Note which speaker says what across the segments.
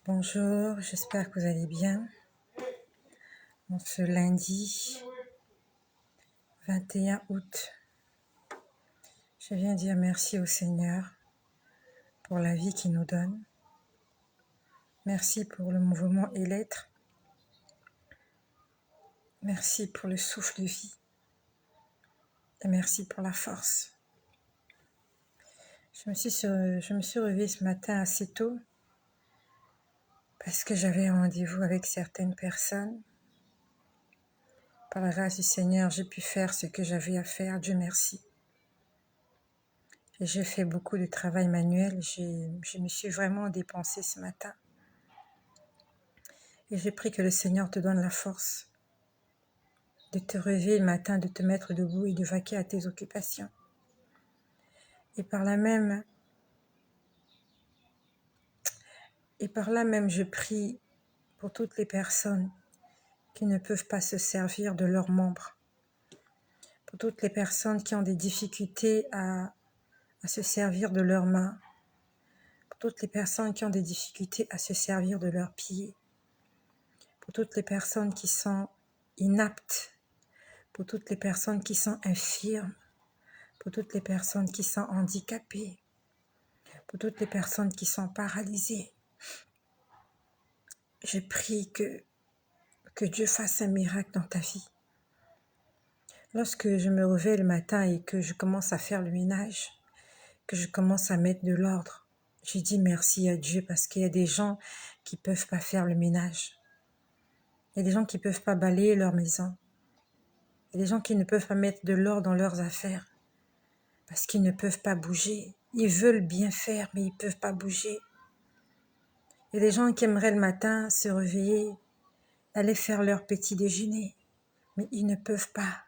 Speaker 1: Bonjour, j'espère que vous allez bien. Ce lundi 21 août, je viens dire merci au Seigneur pour la vie qu'il nous donne. Merci pour le mouvement et l'être. Merci pour le souffle de vie. Et merci pour la force. Je me suis réveillée ce matin assez tôt parce que j'avais un rendez-vous avec certaines personnes. Par la grâce du Seigneur, j'ai pu faire ce que j'avais à faire. Dieu merci. Et j'ai fait beaucoup de travail manuel. Je me suis vraiment dépensée ce matin. Et j'ai pris que le Seigneur te donne la force de te réveiller le matin, de te mettre debout et de vaquer à tes occupations. Et par là même, je prie pour toutes les personnes qui ne peuvent pas se servir de leurs membres, pour toutes les personnes qui ont des difficultés à se servir de leurs mains, pour toutes les personnes qui ont des difficultés à se servir de leurs pieds, pour toutes les personnes qui sont inaptes, pour toutes les personnes qui sont infirmes, pour toutes les personnes qui sont handicapées, pour toutes les personnes qui sont paralysées. Je prie que Dieu fasse un miracle dans ta vie. Lorsque je me réveille le matin et que je commence à faire le ménage, que je commence à mettre de l'ordre, je dis merci à Dieu parce qu'il y a des gens qui ne peuvent pas faire le ménage. Il y a des gens qui ne peuvent pas balayer leur maison. Il y a des gens qui ne peuvent pas mettre de l'ordre dans leurs affaires parce qu'ils ne peuvent pas bouger. Ils veulent bien faire, mais ils ne peuvent pas bouger. Il y a des gens qui aimeraient le matin se réveiller, aller faire leur petit déjeuner, mais ils ne peuvent pas.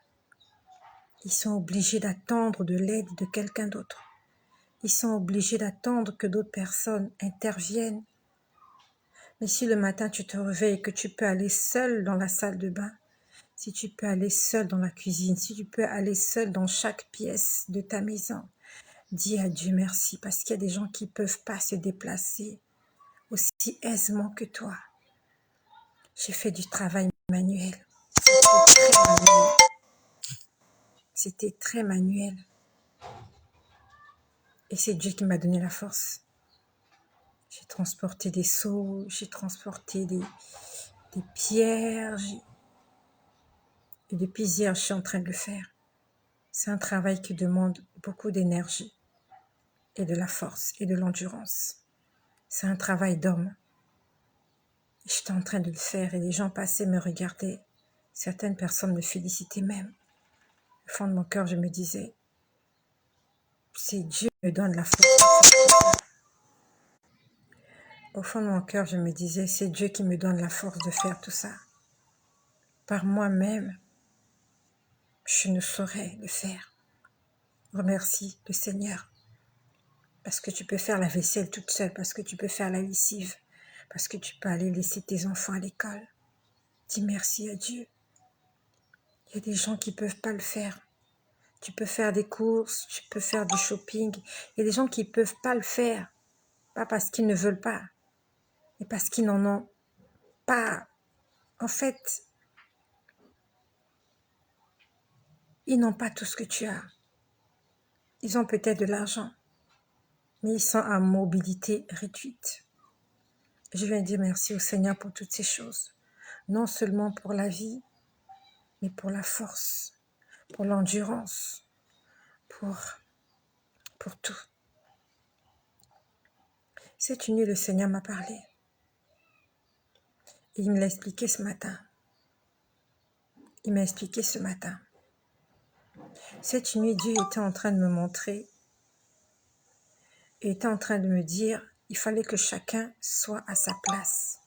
Speaker 1: Ils sont obligés d'attendre de l'aide de quelqu'un d'autre. Ils sont obligés d'attendre que d'autres personnes interviennent. Mais si le matin tu te réveilles et que tu peux aller seul dans la salle de bain, si tu peux aller seul dans la cuisine, si tu peux aller seul dans chaque pièce de ta maison, dis à Dieu merci parce qu'il y a des gens qui ne peuvent pas se déplacer aussi aisément que toi. J'ai fait du travail manuel. C'était très manuel. Et c'est Dieu qui m'a donné la force. J'ai transporté des seaux, j'ai transporté des pierres. Et depuis hier, je suis en train de le faire. C'est un travail qui demande beaucoup d'énergie et de la force et de l'endurance. C'est un travail d'homme. J'étais en train de le faire et les gens passaient me regardaient. Certaines personnes me félicitaient même. Au fond de mon cœur, je me disais, c'est Dieu qui me donne la force. Au fond de mon cœur, je me disais, c'est Dieu qui me donne la force de faire tout ça. Par moi-même, je ne saurais le faire. Remercie le Seigneur. Parce que tu peux faire la vaisselle toute seule, parce que tu peux faire la lessive, parce que tu peux aller laisser tes enfants à l'école. Dis merci à Dieu. Il y a des gens qui ne peuvent pas le faire. Tu peux faire des courses, tu peux faire du shopping. Il y a des gens qui ne peuvent pas le faire. Pas parce qu'ils ne veulent pas, mais parce qu'ils n'en ont pas. En fait, ils n'ont pas tout ce que tu as. Ils ont peut-être de l'argent, mais ils sont à mobilité réduite. Je viens dire merci au Seigneur pour toutes ces choses. Non seulement pour la vie, mais pour la force, pour l'endurance, pour tout. Cette nuit, le Seigneur m'a parlé. Et il me l'a expliqué ce matin. Cette nuit, Dieu était en train de me montrer, et était en train de me dire, il fallait que chacun soit à sa place.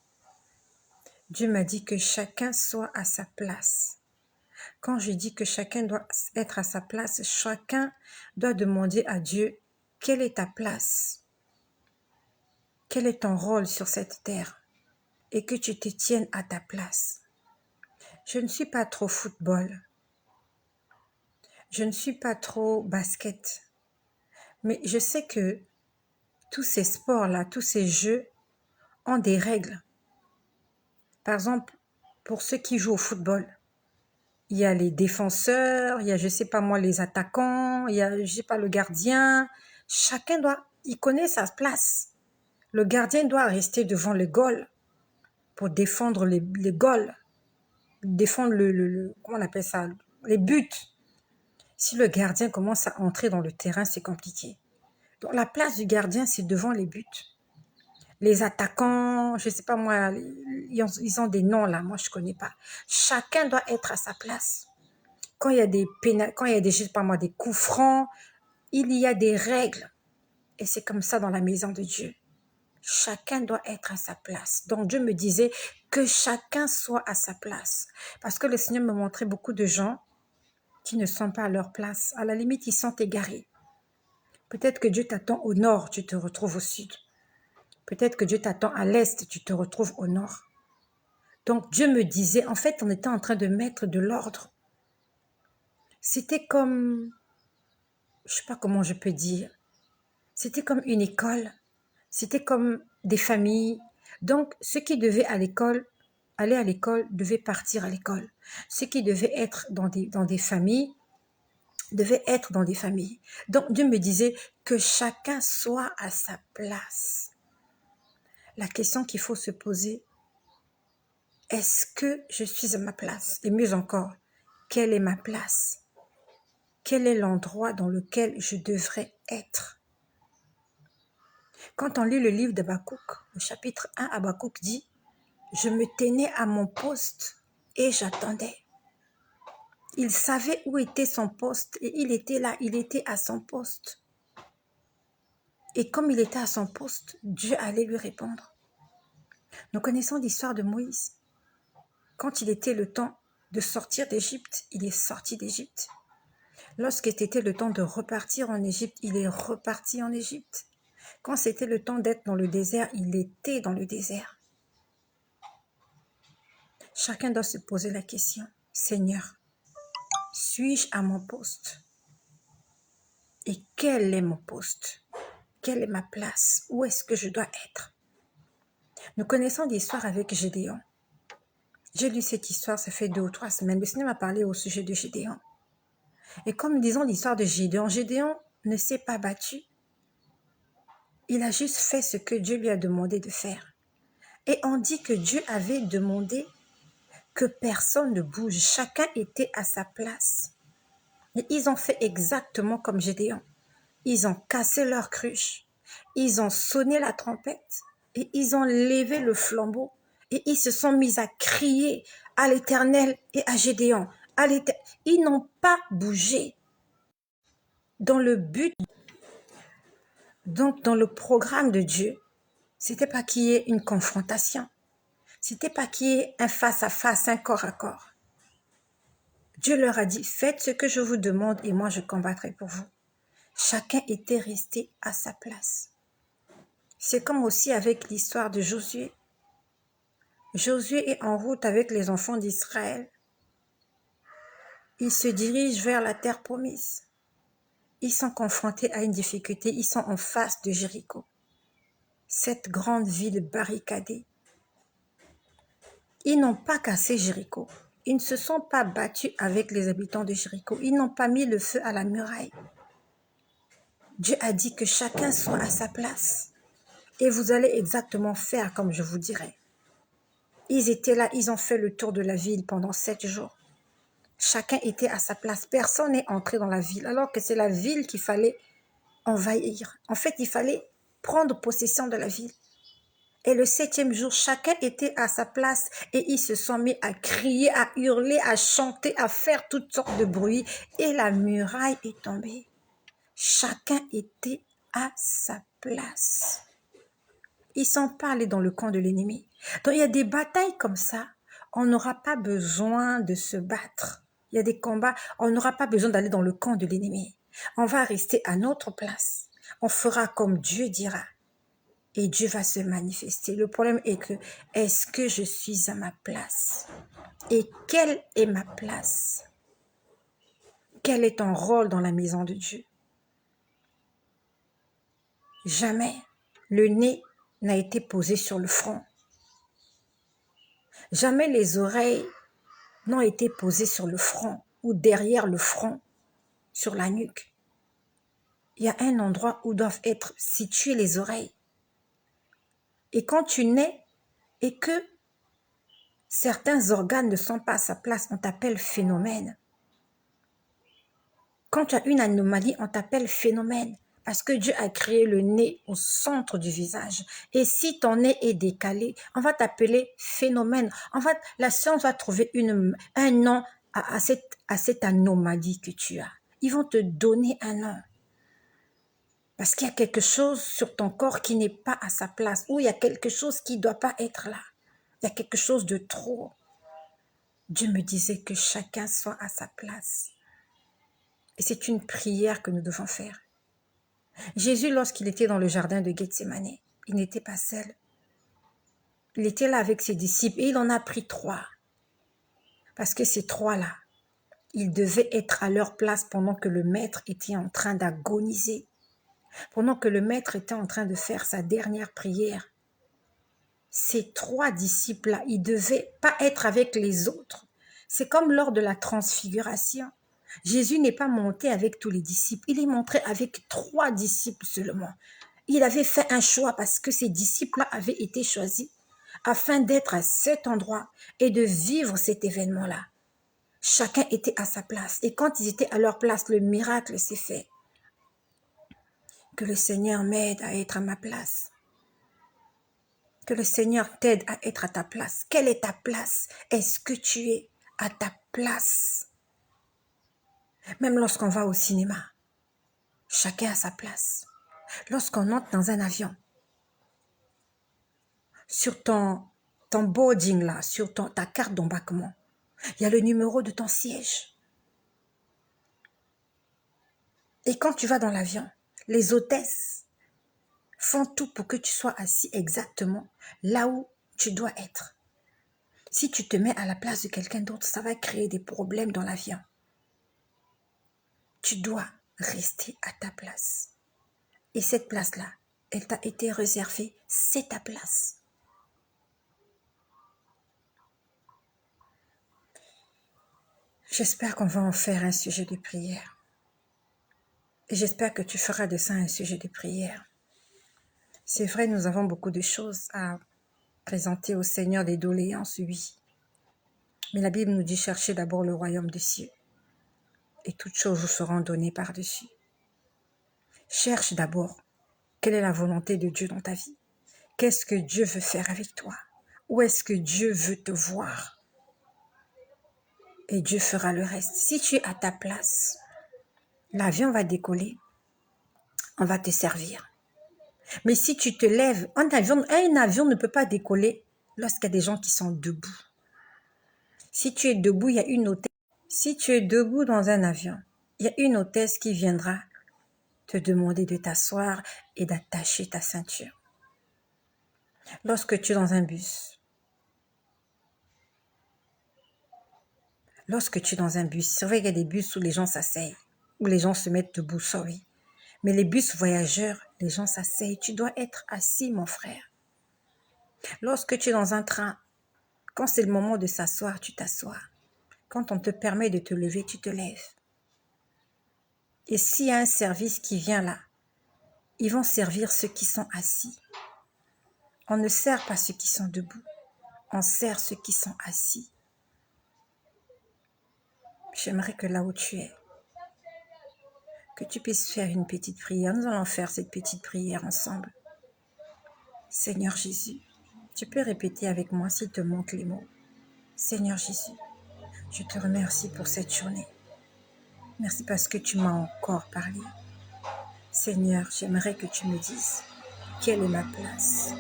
Speaker 1: Dieu m'a dit que chacun soit à sa place. Quand je dis que chacun doit être à sa place, chacun doit demander à Dieu, quelle est ta place? Quel est ton rôle sur cette terre? Et que tu te tiennes à ta place. Je ne suis pas trop football. Je ne suis pas trop basket. Mais je sais que tous ces sports-là, tous ces jeux ont des règles. Par exemple, pour ceux qui jouent au football, il y a les défenseurs, il y a, je sais pas moi, les attaquants, il y a, je sais pas, le gardien. Chacun il connaît sa place. Le gardien doit rester devant le goal pour défendre les goals, défendre comment on appelle ça, les buts. Si le gardien commence à entrer dans le terrain, c'est compliqué. Donc la place du gardien, c'est devant les buts. Les attaquants, je sais pas moi, ils ont des noms là, moi je connais pas. Chacun doit être à sa place. Quand il y a je sais pas moi, des coups francs, il y a des règles. Et c'est comme ça dans la maison de Dieu. Chacun doit être à sa place. Donc Dieu me disait que chacun soit à sa place. Parce que le Seigneur me montrait beaucoup de gens qui ne sont pas à leur place. À la limite, ils sont égarés. Peut-être que Dieu t'attend au nord, tu te retrouves au sud. Peut-être que Dieu t'attend à l'est, tu te retrouves au nord. Donc Dieu me disait, en fait, on était en train de mettre de l'ordre. C'était comme, je sais pas comment je peux dire, c'était comme une école, c'était comme des familles. Donc ceux qui devaient aller à l'école devaient partir à l'école. Ceux qui devaient être dans des familles devaient être dans des familles. Donc Dieu me disait que chacun soit à sa place. La question qu'il faut se poser, est-ce que je suis à ma place? Et mieux encore, quelle est ma place? Quel est l'endroit dans lequel je devrais être? Quand on lit le livre d'Habakkuk, au chapitre 1, Habakkuk dit, je me tenais à mon poste et j'attendais. Il savait où était son poste et il était là, il était à son poste. Et comme il était à son poste, Dieu allait lui répondre. Nous connaissons l'histoire de Moïse. Quand il était le temps de sortir d'Égypte, il est sorti d'Égypte. Lorsqu'il était le temps de repartir en Égypte, il est reparti en Égypte. Quand c'était le temps d'être dans le désert, il était dans le désert. Chacun doit se poser la question, Seigneur, suis-je à mon poste? Et quel est mon poste? Quelle est ma place? Où est-ce que je dois être? Nous connaissons l'histoire avec Gédéon. J'ai lu cette histoire, ça fait 2 ou 3 semaines. Le Seigneur m'a parlé au sujet de Gédéon. Et comme nous disons l'histoire de Gédéon, Gédéon ne s'est pas battu. Il a juste fait ce que Dieu lui a demandé de faire. Et on dit que Dieu avait demandé que personne ne bouge. Chacun était à sa place. Et ils ont fait exactement comme Gédéon. Ils ont cassé leur cruche. Ils ont sonné la trompette. Et ils ont levé le flambeau. Et ils se sont mis à crier à l'Éternel et à Gédéon. Ils n'ont pas bougé. Dans le but, donc dans le programme de Dieu, c'était pas qu'il y ait une confrontation. C'était pas qu'il y ait un face à face, un corps à corps. Dieu leur a dit, faites ce que je vous demande et moi je combattrai pour vous. Chacun était resté à sa place. C'est comme aussi avec l'histoire de Josué. Josué est en route avec les enfants d'Israël. Ils se dirigent vers la terre promise. Ils sont confrontés à une difficulté. Ils sont en face de Jéricho. Cette grande ville barricadée. Ils n'ont pas cassé Jéricho. Ils ne se sont pas battus avec les habitants de Jéricho. Ils n'ont pas mis le feu à la muraille. Dieu a dit que chacun soit à sa place. Et vous allez exactement faire comme je vous dirai. Ils étaient là, ils ont fait le tour de la ville pendant 7 jours. Chacun était à sa place. Personne n'est entré dans la ville, alors que c'est la ville qu'il fallait envahir. En fait, il fallait prendre possession de la ville. Et le 7e jour, chacun était à sa place et ils se sont mis à crier, à hurler, à chanter, à faire toutes sortes de bruits. Et la muraille est tombée. Chacun était à sa place. Ils sont pas allés dans le camp de l'ennemi. Donc il y a des batailles comme ça, on n'aura pas besoin de se battre. Il y a des combats, on n'aura pas besoin d'aller dans le camp de l'ennemi. On va rester à notre place. On fera comme Dieu dira. Et Dieu va se manifester. Le problème est que, est-ce que je suis à ma place? Et quelle est ma place? Quel est ton rôle dans la maison de Dieu? Jamais le nez n'a été posée sur le front. Jamais les oreilles n'ont été posées sur le front ou derrière le front, sur la nuque. Il y a un endroit où doivent être situées les oreilles. Et quand tu nais et que certains organes ne sont pas à sa place, on t'appelle phénomène. Quand tu as une anomalie, on t'appelle phénomène. Parce que Dieu a créé le nez au centre du visage. Et si ton nez est décalé, on va t'appeler phénomène. En fait, la science va trouver un nom à cette anomalie que tu as. Ils vont te donner un nom. Parce qu'il y a quelque chose sur ton corps qui n'est pas à sa place. Ou il y a quelque chose qui ne doit pas être là. Il y a quelque chose de trop. Dieu me disait que chacun soit à sa place. Et c'est une prière que nous devons faire. Jésus, lorsqu'il était dans le jardin de Gethsémane, il n'était pas seul. Il était là avec ses disciples et il en a pris 3. Parce que ces 3-là, ils devaient être à leur place pendant que le maître était en train d'agoniser. Pendant que le maître était en train de faire sa dernière prière. Ces 3 disciples-là, ils ne devaient pas être avec les autres. C'est comme lors de la transfiguration. Jésus n'est pas monté avec tous les disciples. Il est monté avec 3 disciples seulement. Il avait fait un choix parce que ces disciples-là avaient été choisis afin d'être à cet endroit et de vivre cet événement-là. Chacun était à sa place. Et quand ils étaient à leur place, le miracle s'est fait. Que le Seigneur m'aide à être à ma place. Que le Seigneur t'aide à être à ta place. Quelle est ta place? Est-ce que tu es à ta place? Même lorsqu'on va au cinéma, chacun a sa place. Lorsqu'on entre dans un avion, sur ton boarding là, sur ta carte d'embarquement, il y a le numéro de ton siège. Et quand tu vas dans l'avion, les hôtesses font tout pour que tu sois assis exactement là où tu dois être. Si tu te mets à la place de quelqu'un d'autre, ça va créer des problèmes dans l'avion. Tu dois rester à ta place. Et cette place-là, elle t'a été réservée, c'est ta place. J'espère qu'on va en faire un sujet de prière. Et j'espère que tu feras de ça un sujet de prière. C'est vrai, nous avons beaucoup de choses à présenter au Seigneur, des doléances, oui. Mais la Bible nous dit cherchez d'abord le royaume des cieux. Et toutes choses vous seront données par-dessus. Cherche d'abord quelle est la volonté de Dieu dans ta vie. Qu'est-ce que Dieu veut faire avec toi? Où est-ce que Dieu veut te voir? Et Dieu fera le reste. Si tu es à ta place, l'avion va décoller, on va te servir. Mais si tu te lèves, un avion ne peut pas décoller lorsqu'il y a des gens qui sont debout. Si tu es debout, il y a une hôtesse. Si tu es debout dans un avion, il y a une hôtesse qui viendra te demander de t'asseoir et d'attacher ta ceinture. Lorsque tu es dans un bus, c'est vrai qu'il y a des bus où les gens s'asseyent, où les gens se mettent debout, sorry. Mais les bus voyageurs, les gens s'asseyent. Tu dois être assis, mon frère. Lorsque tu es dans un train, quand c'est le moment de s'asseoir, tu t'assois. Quand on te permet de te lever, tu te lèves. Et s'il y a un service qui vient là, ils vont servir ceux qui sont assis. On ne sert pas ceux qui sont debout. On sert ceux qui sont assis. J'aimerais que là où tu es, que tu puisses faire une petite prière. Nous allons faire cette petite prière ensemble. Seigneur Jésus, tu peux répéter avec moi s'il te manque les mots. Seigneur Jésus, je te remercie pour cette journée. Merci parce que tu m'as encore parlé. Seigneur, j'aimerais que tu me dises quelle est ma place.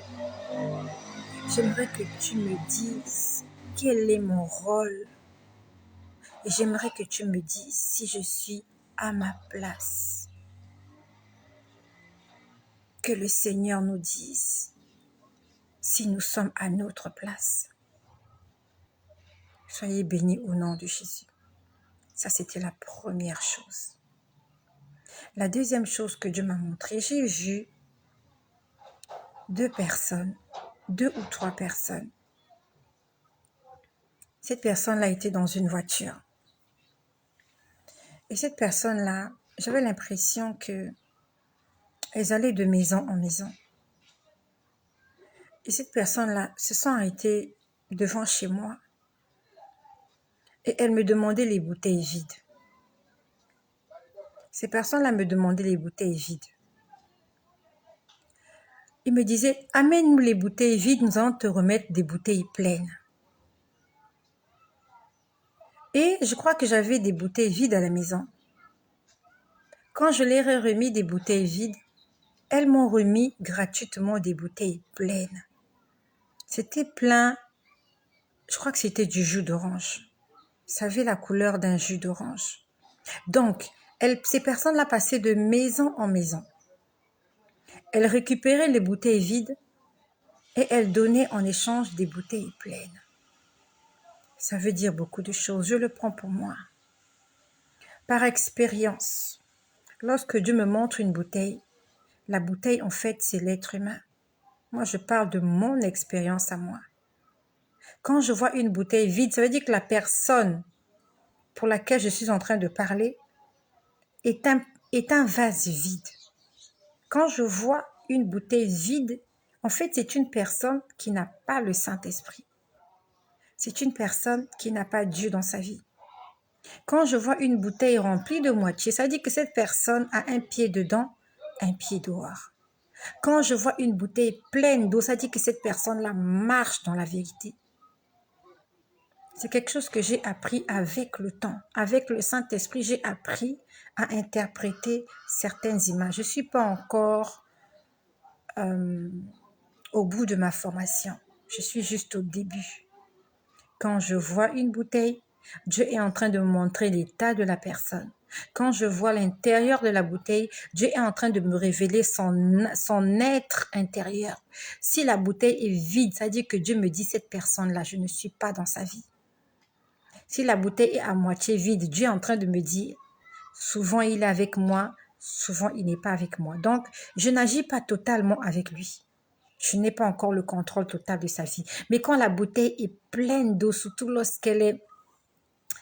Speaker 1: J'aimerais que tu me dises quel est mon rôle. Et j'aimerais que tu me dises si je suis à ma place. Que le Seigneur nous dise si nous sommes à notre place. Soyez bénis au nom de Jésus. Ça, c'était la première chose. La deuxième chose que Dieu m'a montrée, j'ai vu 2 personnes, 2 ou 3 personnes. Cette personne-là était dans une voiture. Et cette personne-là, j'avais l'impression que elles allaient de maison en maison. Et cette personne-là se sont arrêtées devant chez moi. Et elle me demandait les bouteilles vides. Ces personnes-là me demandaient les bouteilles vides. Ils me disaient, amène-nous les bouteilles vides, nous allons te remettre des bouteilles pleines. Et je crois que j'avais des bouteilles vides à la maison. Quand je leur ai remis des bouteilles vides, elles m'ont remis gratuitement des bouteilles pleines. C'était plein, je crois que c'était du jus d'orange. Ça avait la couleur d'un jus d'orange. Donc, ces personnes-là passaient de maison en maison. Elles récupéraient les bouteilles vides et elles donnaient en échange des bouteilles pleines. Ça veut dire beaucoup de choses. Je le prends pour moi. Par expérience, lorsque Dieu me montre une bouteille, la bouteille, en fait, c'est l'être humain. Moi, je parle de mon expérience à moi. Quand je vois une bouteille vide, ça veut dire que la personne pour laquelle je suis en train de parler est un vase vide. Quand je vois une bouteille vide, en fait, c'est une personne qui n'a pas le Saint-Esprit. C'est une personne qui n'a pas Dieu dans sa vie. Quand je vois une bouteille remplie de moitié, ça veut dire que cette personne a un pied dedans, un pied dehors. Quand je vois une bouteille pleine d'eau, ça dit que cette personne-là marche dans la vérité. C'est quelque chose que j'ai appris avec le temps. Avec le Saint-Esprit, j'ai appris à interpréter certaines images. Je ne suis pas encore au bout de ma formation. Je suis juste au début. Quand je vois une bouteille, Dieu est en train de me montrer l'état de la personne. Quand je vois l'intérieur de la bouteille, Dieu est en train de me révéler son être intérieur. Si la bouteille est vide, ça veut dire que Dieu me dit, cette personne-là, je ne suis pas dans sa vie. Si la bouteille est à moitié vide, Dieu est en train de me dire, souvent il est avec moi, souvent il n'est pas avec moi. Donc, je n'agis pas totalement avec lui. Je n'ai pas encore le contrôle total de sa vie. Mais quand la bouteille est pleine d'eau, surtout lorsqu'elle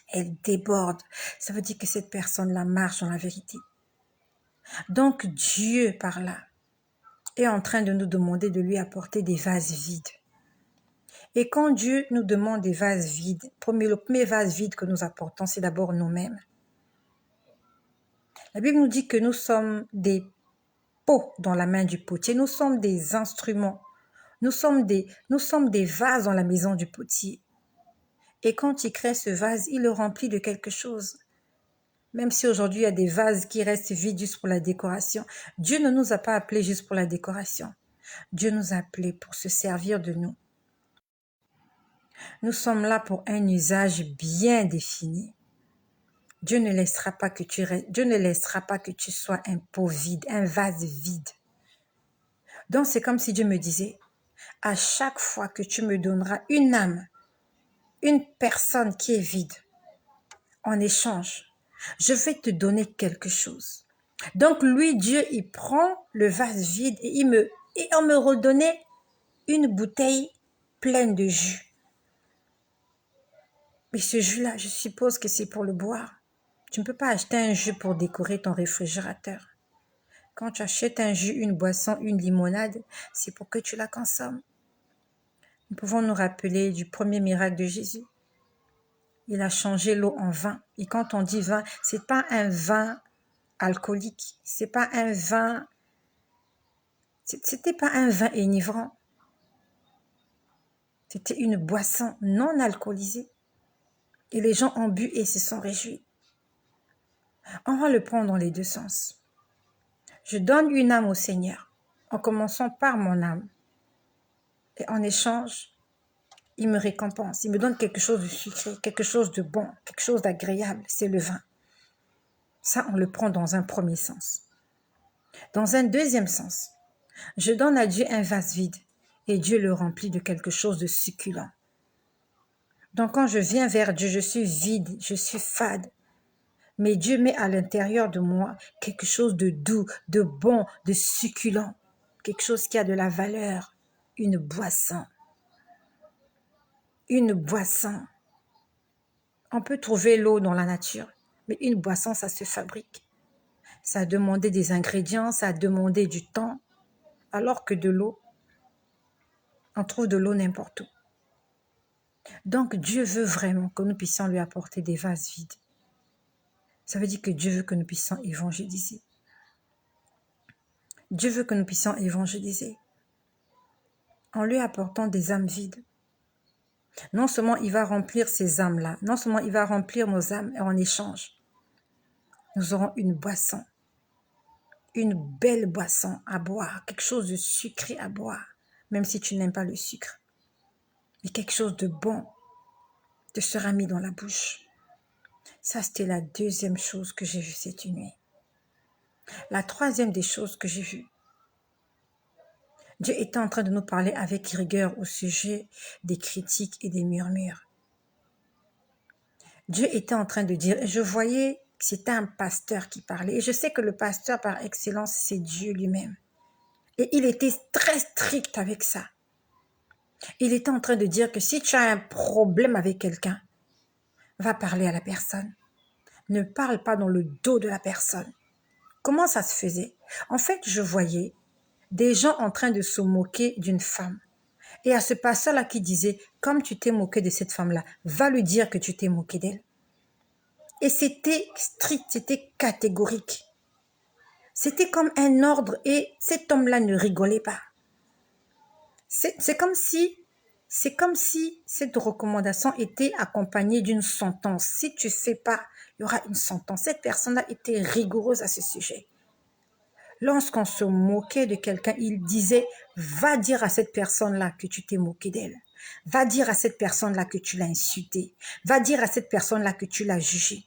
Speaker 1: elle déborde, ça veut dire que cette personne-là marche dans la vérité. Donc Dieu, par là, est en train de nous demander de lui apporter des vases vides. Et quand Dieu nous demande des vases vides, le premier vase vide que nous apportons, c'est d'abord nous-mêmes. La Bible nous dit que nous sommes des pots dans la main du potier. Nous sommes des instruments. Nous sommes des vases dans la maison du potier. Et quand il crée ce vase, il le remplit de quelque chose. Même si aujourd'hui il y a des vases qui restent vides juste pour la décoration, Dieu ne nous a pas appelés juste pour la décoration. Dieu nous a appelés pour se servir de nous. Nous sommes là pour un usage bien défini. Dieu ne laissera pas que tu sois un pot vide, un vase vide. Donc c'est comme si Dieu me disait, à chaque fois que tu me donneras une âme, une personne qui est vide, en échange, je vais te donner quelque chose. Donc lui, Dieu, il prend le vase vide et on me redonnait une bouteille pleine de jus. Mais ce jus-là, je suppose que c'est pour le boire. Tu ne peux pas acheter un jus pour décorer ton réfrigérateur. Quand tu achètes un jus, une boisson, une limonade, c'est pour que tu la consommes. Nous pouvons nous rappeler du premier miracle de Jésus. Il a changé l'eau en vin. Et quand on dit vin, c'est pas un vin alcoolique. C'était pas un vin enivrant. C'était une boisson non alcoolisée. Et les gens ont bu et se sont réjouis. On va le prendre dans les deux sens. Je donne une âme au Seigneur, en commençant par mon âme. Et en échange, il me récompense. Il me donne quelque chose de sucré, quelque chose de bon, quelque chose d'agréable. C'est le vin. Ça, on le prend dans un premier sens. Dans un deuxième sens, je donne à Dieu un vase vide et Dieu le remplit de quelque chose de succulent. Donc quand je viens vers Dieu, je suis vide, je suis fade. Mais Dieu met à l'intérieur de moi quelque chose de doux, de bon, de succulent. quelque chose qui a de la valeur, une boisson. Une boisson. On peut trouver l'eau dans la nature, mais une boisson, ça se fabrique. Ça a demandé des ingrédients, ça a demandé du temps, alors que de l'eau, on trouve de l'eau n'importe où. Donc Dieu veut vraiment que nous puissions lui apporter des vases vides. Ça veut dire que Dieu veut que nous puissions évangéliser. Dieu veut que nous puissions évangéliser en lui apportant des âmes vides. Non seulement il va remplir ces âmes-là, non seulement il va remplir nos âmes, et en échange, nous aurons une boisson, une belle boisson à boire, quelque chose de sucré à boire, même si tu n'aimes pas le sucre. Mais quelque chose de bon te sera mis dans la bouche. Ça, c'était la deuxième chose que j'ai vue cette nuit. La troisième des choses que j'ai vues, Dieu était en train de nous parler avec rigueur au sujet des critiques et des murmures. Dieu était en train de dire, je voyais que c'était un pasteur qui parlait, et je sais que le pasteur par excellence, c'est Dieu lui-même. Et il était très strict avec ça. Il était en train de dire que si tu as un problème avec quelqu'un, va parler à la personne. Ne parle pas dans le dos de la personne. Comment ça se faisait? En fait, je voyais des gens en train de se moquer d'une femme. Et à ce pasteur-là qui disait, comme tu t'es moqué de cette femme-là, va lui dire que tu t'es moqué d'elle. Et c'était strict, c'était catégorique. C'était comme un ordre et cet homme-là ne rigolait pas. C'est comme si cette recommandation était accompagnée d'une sentence. Si tu ne fais pas, il y aura une sentence. Cette personne-là était rigoureuse à ce sujet. Lorsqu'on se moquait de quelqu'un, il disait, va dire à cette personne-là que tu t'es moqué d'elle. Va dire à cette personne-là que tu l'as insultée. Va dire à cette personne-là que tu l'as jugée.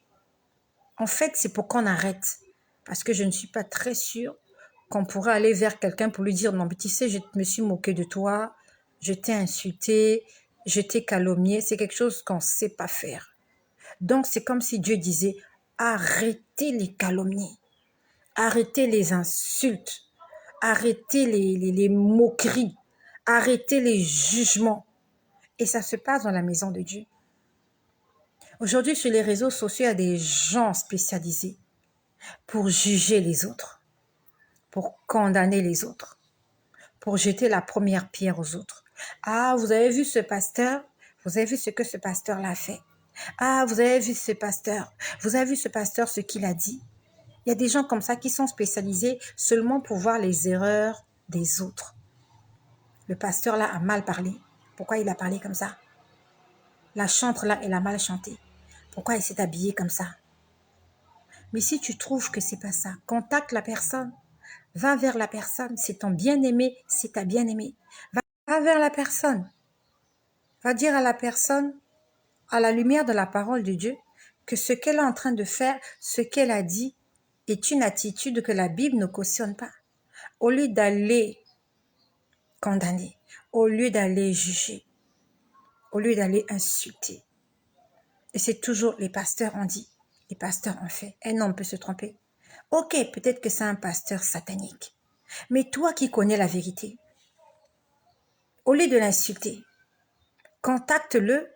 Speaker 1: En fait, c'est pour qu'on arrête. Parce que je ne suis pas très sûre qu'on pourrait aller vers quelqu'un pour lui dire, non, mais tu sais, je me suis moqué de toi, je t'ai insulté, je t'ai calomnié. C'est quelque chose qu'on ne sait pas faire. Donc, c'est comme si Dieu disait, arrêtez les calomnies. Arrêtez les insultes, arrêtez les moqueries, arrêtez les jugements. Et ça se passe dans la maison de Dieu. Aujourd'hui, sur les réseaux sociaux, il y a des gens spécialisés pour juger les autres, pour condamner les autres, pour jeter la première pierre aux autres. Ah, vous avez vu ce pasteur? Vous avez vu ce que ce pasteur-là fait? Ah, vous avez vu ce pasteur? Vous avez vu ce pasteur, ce qu'il a dit? Il y a des gens comme ça qui sont spécialisés seulement pour voir les erreurs des autres. Le pasteur là a mal parlé. Pourquoi il a parlé comme ça? La chantre là, elle a mal chanté. Pourquoi elle s'est habillée comme ça? Mais si tu trouves que c'est pas ça, contacte la personne. Va vers la personne. C'est ton bien-aimé, c'est ta bien-aimée. Va vers la personne. Va dire à la personne, à la lumière de la parole de Dieu, que ce qu'elle est en train de faire, ce qu'elle a dit, est une attitude que la Bible ne cautionne pas. Au lieu d'aller condamner, au lieu d'aller juger, au lieu d'aller insulter. Et c'est toujours les pasteurs ont dit, les pasteurs ont fait. Un homme peut se tromper. Ok, peut-être que c'est un pasteur satanique. Mais toi qui connais la vérité, au lieu de l'insulter, contacte-le,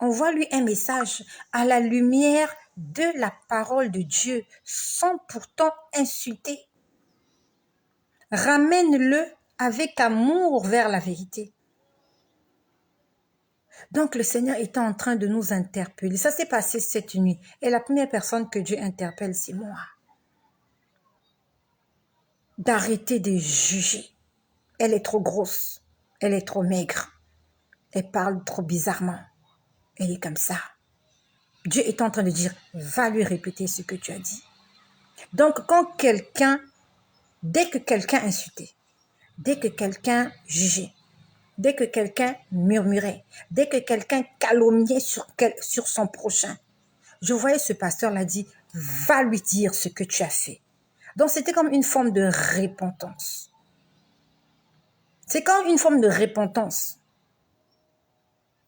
Speaker 1: envoie-lui un message à la lumière de la parole de Dieu, sans pourtant insulter. Ramène-le avec amour vers la vérité. Donc le Seigneur était en train de nous interpeller. Ça s'est passé cette nuit. Et la première personne que Dieu interpelle, c'est moi. D'arrêter de juger. Elle est trop grosse. Elle est trop maigre. Elle parle trop bizarrement. Elle est comme ça. Dieu est en train de dire, va lui répéter ce que tu as dit. Donc dès que quelqu'un insultait, dès que quelqu'un jugeait, dès que quelqu'un murmurait, dès que quelqu'un calomniait sur son prochain, je voyais ce pasteur-là dit, va lui dire ce que tu as fait. Donc c'était comme une forme de repentance. C'est comme une forme de repentance.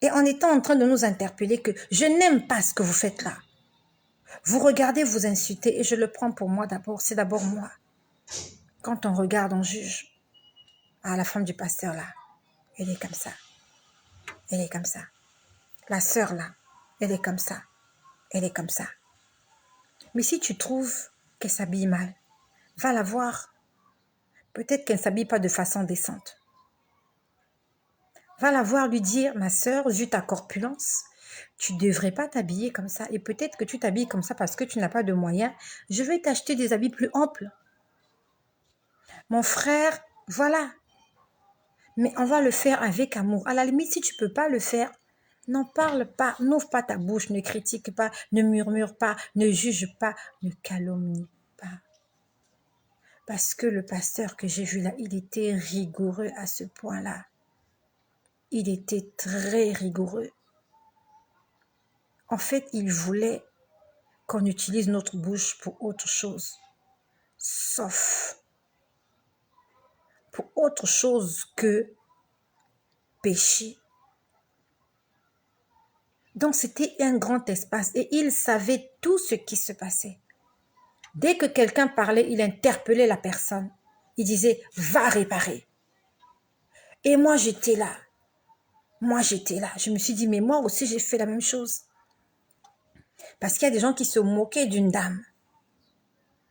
Speaker 1: Et en étant en train de nous interpeller que je n'aime pas ce que vous faites là. Vous regardez, vous insultez et je le prends pour moi d'abord. C'est d'abord moi. Quand on regarde, on juge. Ah, la femme du pasteur là, elle est comme ça. Elle est comme ça. La sœur là, elle est comme ça. Elle est comme ça. Mais si tu trouves qu'elle s'habille mal, va la voir. Peut-être qu'elle ne s'habille pas de façon décente. Va la voir, lui dire, ma sœur, vu ta corpulence, tu ne devrais pas t'habiller comme ça. Et peut-être que tu t'habilles comme ça parce que tu n'as pas de moyens. Je vais t'acheter des habits plus amples. Mon frère, voilà. Mais on va le faire avec amour. À la limite, si tu ne peux pas le faire, n'en parle pas, n'ouvre pas ta bouche, ne critique pas, ne murmure pas, ne juge pas, ne calomnie pas. Parce que le pasteur que j'ai vu là, il était rigoureux à ce point-là. Il était très rigoureux. En fait, il voulait qu'on utilise notre bouche pour autre chose, sauf pour autre chose que pécher. Donc, c'était un grand espace et il savait tout ce qui se passait. Dès que quelqu'un parlait, il interpellait la personne. Il disait, va réparer. Et moi, j'étais là. Je me suis dit, mais moi aussi, j'ai fait la même chose. Parce qu'il y a des gens qui se moquaient d'une dame.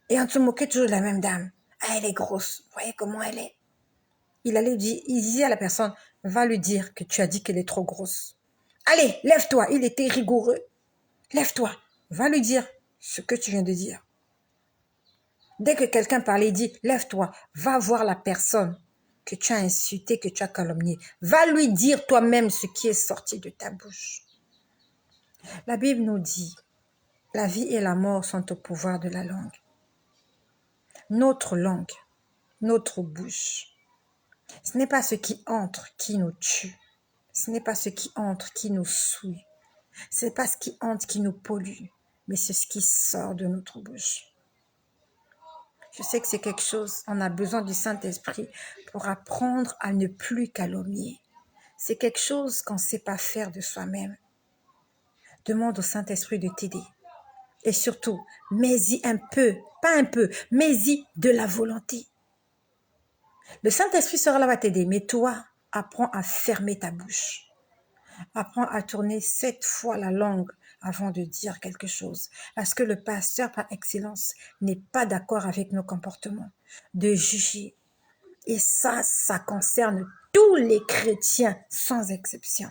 Speaker 1: Et on se moquait toujours de la même dame. Ah, elle est grosse. Vous voyez comment elle est. Il disait à la personne, va lui dire que tu as dit qu'elle est trop grosse. Allez, lève-toi. Il était rigoureux. Lève-toi. Va lui dire ce que tu viens de dire. Dès que quelqu'un parlait, il dit, lève-toi. Va voir la personne que tu as insultée, que tu as calomniée. Va lui dire toi-même ce qui est sorti de ta bouche. La Bible nous dit, la vie et la mort sont au pouvoir de la langue. Notre langue, notre bouche, ce n'est pas ce qui entre qui nous tue. Ce n'est pas ce qui entre qui nous souille. Ce n'est pas ce qui entre qui nous pollue, mais c'est ce qui sort de notre bouche. Je sais que c'est quelque chose, on a besoin du Saint-Esprit pour apprendre à ne plus calomnier. C'est quelque chose qu'on ne sait pas faire de soi-même. Demande au Saint-Esprit de t'aider. Et surtout, mets-y un peu, pas un peu, mets-y de la volonté. Le Saint-Esprit sera là, va t'aider, mais toi, apprends à fermer ta bouche. Apprends à tourner 7 fois la langue avant de dire quelque chose. Parce que le pasteur, par excellence, n'est pas d'accord avec nos comportements. De juger. Et ça concerne tous les chrétiens sans exception.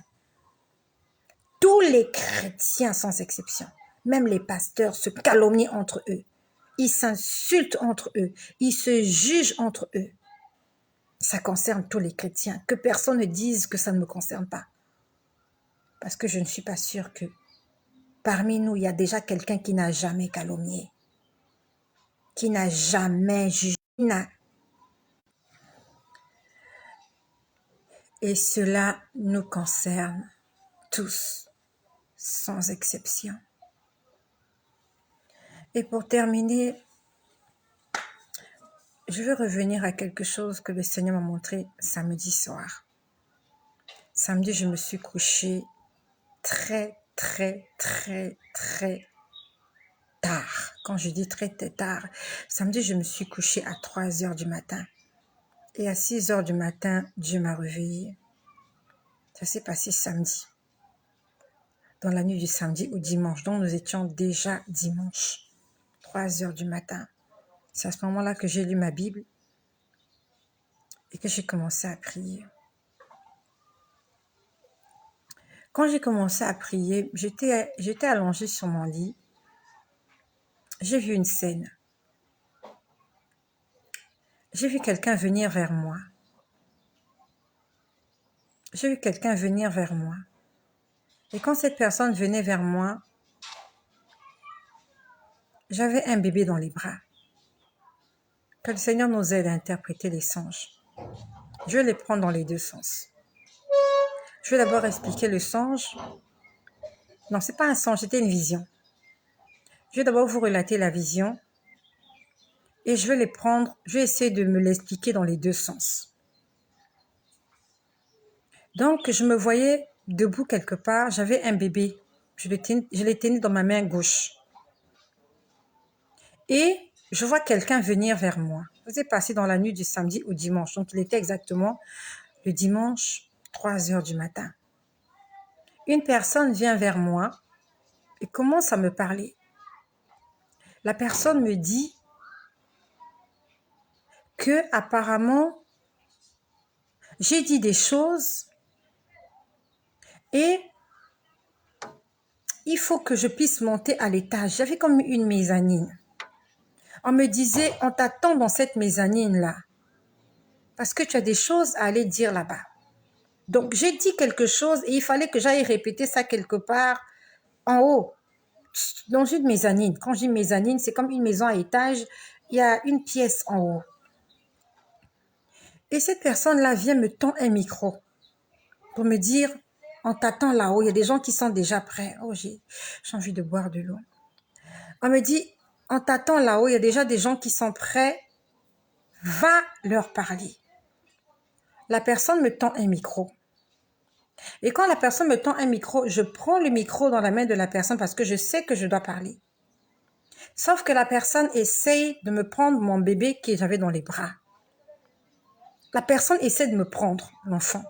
Speaker 1: Tous les chrétiens sans exception. Même les pasteurs se calomnient entre eux. Ils s'insultent entre eux. Ils se jugent entre eux. Ça concerne tous les chrétiens. Que personne ne dise que ça ne me concerne pas. Parce que je ne suis pas sûre que parmi nous, il y a déjà quelqu'un qui n'a jamais calomnié, qui n'a jamais jugé. Et cela nous concerne tous, sans exception. Et pour terminer, je veux revenir à quelque chose que le Seigneur m'a montré samedi soir. Samedi, je me suis couchée très tard. Quand je dis très tard, samedi, je me suis couchée à 3 heures du matin. Et à 6 heures du matin, Dieu m'a réveillée. Ça s'est passé samedi. Dans la nuit du samedi au dimanche. Donc, nous étions déjà dimanche. 3 heures du matin. C'est à ce moment-là que j'ai lu ma Bible et que j'ai commencé à prier. Quand j'ai commencé à prier, j'étais allongée sur mon lit. J'ai vu une scène. J'ai vu quelqu'un venir vers moi. Et quand cette personne venait vers moi, j'avais un bébé dans les bras. Que le Seigneur nous aide à interpréter les songes. Je vais les prendre dans les deux sens. Je vais d'abord expliquer le songe. Non, ce n'est pas un songe, c'était une vision. Je vais d'abord vous relater la vision et je vais essayer de me l'expliquer dans les deux sens. Donc, je me voyais debout quelque part, j'avais un bébé. Je l'ai tenu dans ma main gauche. Et je vois quelqu'un venir vers moi. s'est passé dans la nuit du samedi au dimanche. Donc, il était exactement le dimanche, 3 heures du matin. Une personne vient vers moi et commence à me parler. La personne me dit que apparemment j'ai dit des choses et il faut que je puisse monter à l'étage. J'avais comme une mezzanine. On me disait, on t'attend dans cette mezzanine-là parce que tu as des choses à aller dire là-bas. Donc, j'ai dit quelque chose et il fallait que j'aille répéter ça quelque part en haut, dans une mezzanine. Quand je dis mezzanine, c'est comme une maison à étage. Il y a une pièce en haut. Et cette personne-là vient me tendre un micro pour me dire, on t'attend là-haut. Il y a des gens qui sont déjà prêts. Oh, j'ai envie de boire de l'eau. On me dit, on t'attend là-haut. Il y a déjà des gens qui sont prêts. Va leur parler. La personne me tend un micro. Et quand la personne me tend un micro, je prends le micro dans la main de la personne parce que je sais que je dois parler. Sauf que la personne essaye de me prendre mon bébé que j'avais dans les bras. La personne essaie de me prendre l'enfant.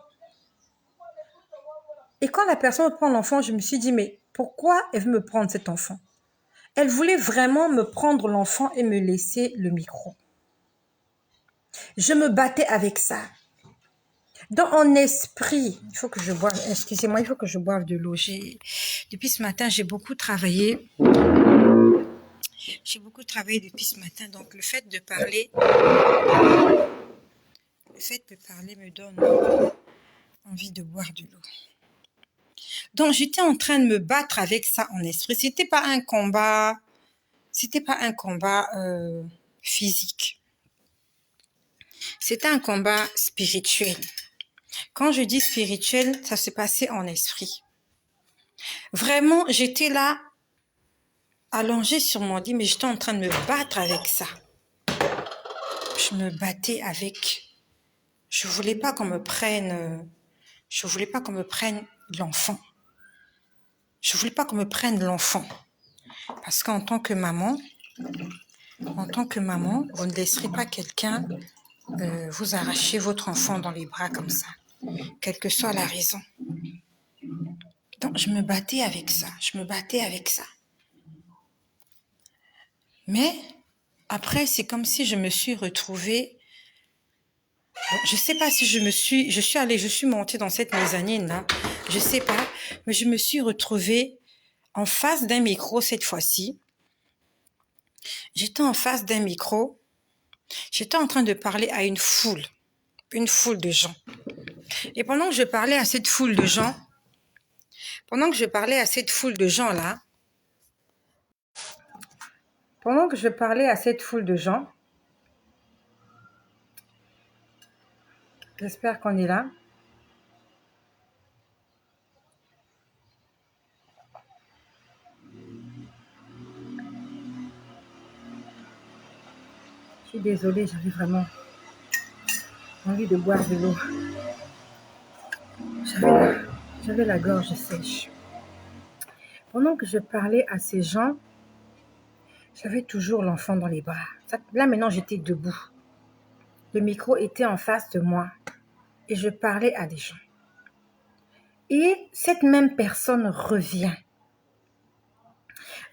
Speaker 1: Et quand la personne me prend l'enfant, je me suis dit, mais pourquoi elle veut me prendre cet enfant? Elle voulait vraiment me prendre l'enfant et me laisser le micro. Je me battais avec ça. Dans mon esprit, il faut que je boive, excusez-moi, il faut que je boive de l'eau. Depuis ce matin, j'ai beaucoup travaillé. J'ai beaucoup travaillé depuis ce matin, donc le fait de parler me donne envie de boire de l'eau. Donc j'étais en train de me battre avec ça en esprit. C'était pas un combat physique. C'était un combat spirituel. Quand je dis spirituel, ça s'est passé en esprit. Vraiment, j'étais là, allongée sur mon lit, mais j'étais en train de me battre avec ça. Je me battais avec. Je voulais pas qu'on me prenne l'enfant. Je voulais pas qu'on me prenne l'enfant. Parce qu'en tant que maman, vous ne laisserez pas quelqu'un vous arracher votre enfant dans les bras comme ça, quelle que soit la raison. Donc, je me battais avec ça. Mais après, c'est comme si je me suis retrouvée. Je sais pas si je suis montée dans cette mezzanine là. Je sais pas, mais je me suis retrouvée en face d'un micro cette fois-ci. J'étais en face d'un micro. J'étais en train de parler à une foule de gens. Et pendant que je parlais à cette foule de gens, j'espère qu'on est là. Je suis désolée, j'avais vraiment envie de boire de l'eau. J'avais la gorge sèche. Pendant que je parlais à ces gens, j'avais toujours l'enfant dans les bras. Là, maintenant, j'étais debout. Le micro était en face de moi et je parlais à des gens. Et cette même personne revient,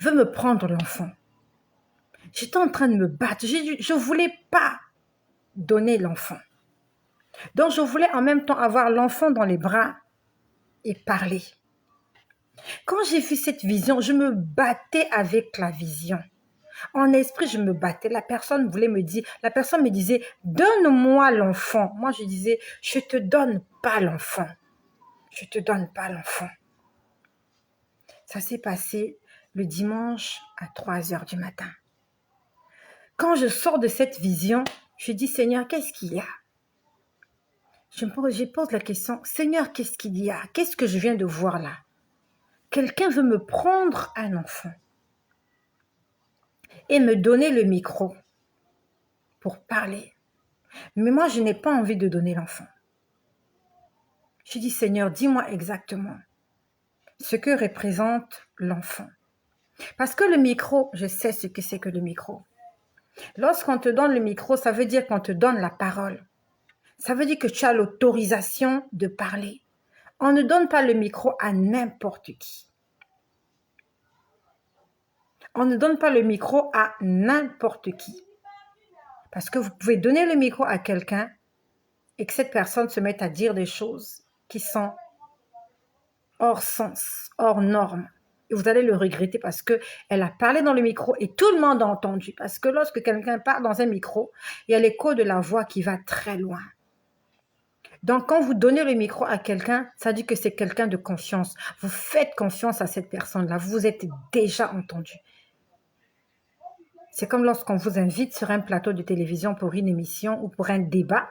Speaker 1: veut me prendre l'enfant. J'étais en train de me battre. Je ne voulais pas donner l'enfant. Donc, je voulais en même temps avoir l'enfant dans les bras et parler. Quand j'ai vu cette vision, je me battais avec la vision. En esprit, je me battais. La personne me disait, donne-moi l'enfant. Moi, je disais, je te donne pas l'enfant. Je te donne pas l'enfant. Ça s'est passé le dimanche à 3 heures du matin. Quand je sors de cette vision, je dis, Seigneur, qu'est-ce qu'il y a? Je pose la question, Seigneur, qu'est-ce qu'il y a? Qu'est-ce que je viens de voir là? Quelqu'un veut me prendre un enfant et me donner le micro pour parler. Mais moi, je n'ai pas envie de donner l'enfant. Je dis, Seigneur, dis-moi exactement ce que représente l'enfant. Parce que le micro, je sais ce que c'est que le micro. Lorsqu'on te donne le micro, ça veut dire qu'on te donne la parole. Ça veut dire que tu as l'autorisation de parler. On ne donne pas le micro à n'importe qui. On ne donne pas le micro à n'importe qui. Parce que vous pouvez donner le micro à quelqu'un et que cette personne se mette à dire des choses qui sont hors sens, hors norme. Et vous allez le regretter parce qu'elle a parlé dans le micro et tout le monde a entendu. Parce que lorsque quelqu'un parle dans un micro, il y a l'écho de la voix qui va très loin. Donc, quand vous donnez le micro à quelqu'un, ça dit que c'est quelqu'un de confiance. Vous faites confiance à cette personne-là. Vous êtes déjà entendu. C'est comme lorsqu'on vous invite sur un plateau de télévision pour une émission ou pour un débat.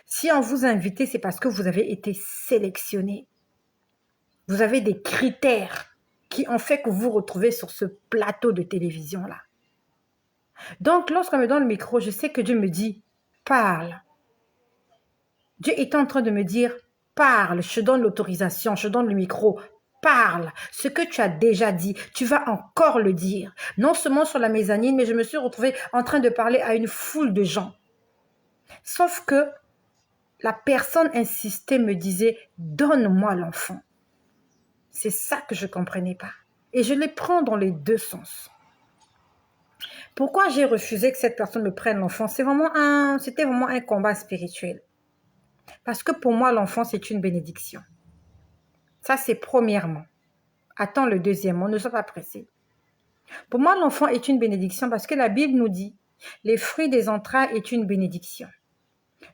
Speaker 1: Si on vous a invité, c'est parce que vous avez été sélectionné. Vous avez des critères qui ont fait que vous vous retrouvez sur ce plateau de télévision-là. Donc, lorsqu'on me donne le micro, je sais que Dieu me dit, parle. Dieu est en train de me dire, parle, je donne l'autorisation, je donne le micro, parle. Ce que tu as déjà dit, tu vas encore le dire. Non seulement sur la mezzanine, mais je me suis retrouvée en train de parler à une foule de gens. Sauf que la personne insistait, me disait, donne-moi l'enfant. C'est ça que je ne comprenais pas. Et je les prends dans les deux sens. Pourquoi j'ai refusé que cette personne me prenne l'enfant? C'était vraiment un combat spirituel. Parce que pour moi, l'enfant, c'est une bénédiction. Ça, c'est premièrement. Attends le deuxièmement, ne sois pas pressé. Pour moi, l'enfant est une bénédiction parce que la Bible nous dit, les fruits des entrailles est une bénédiction.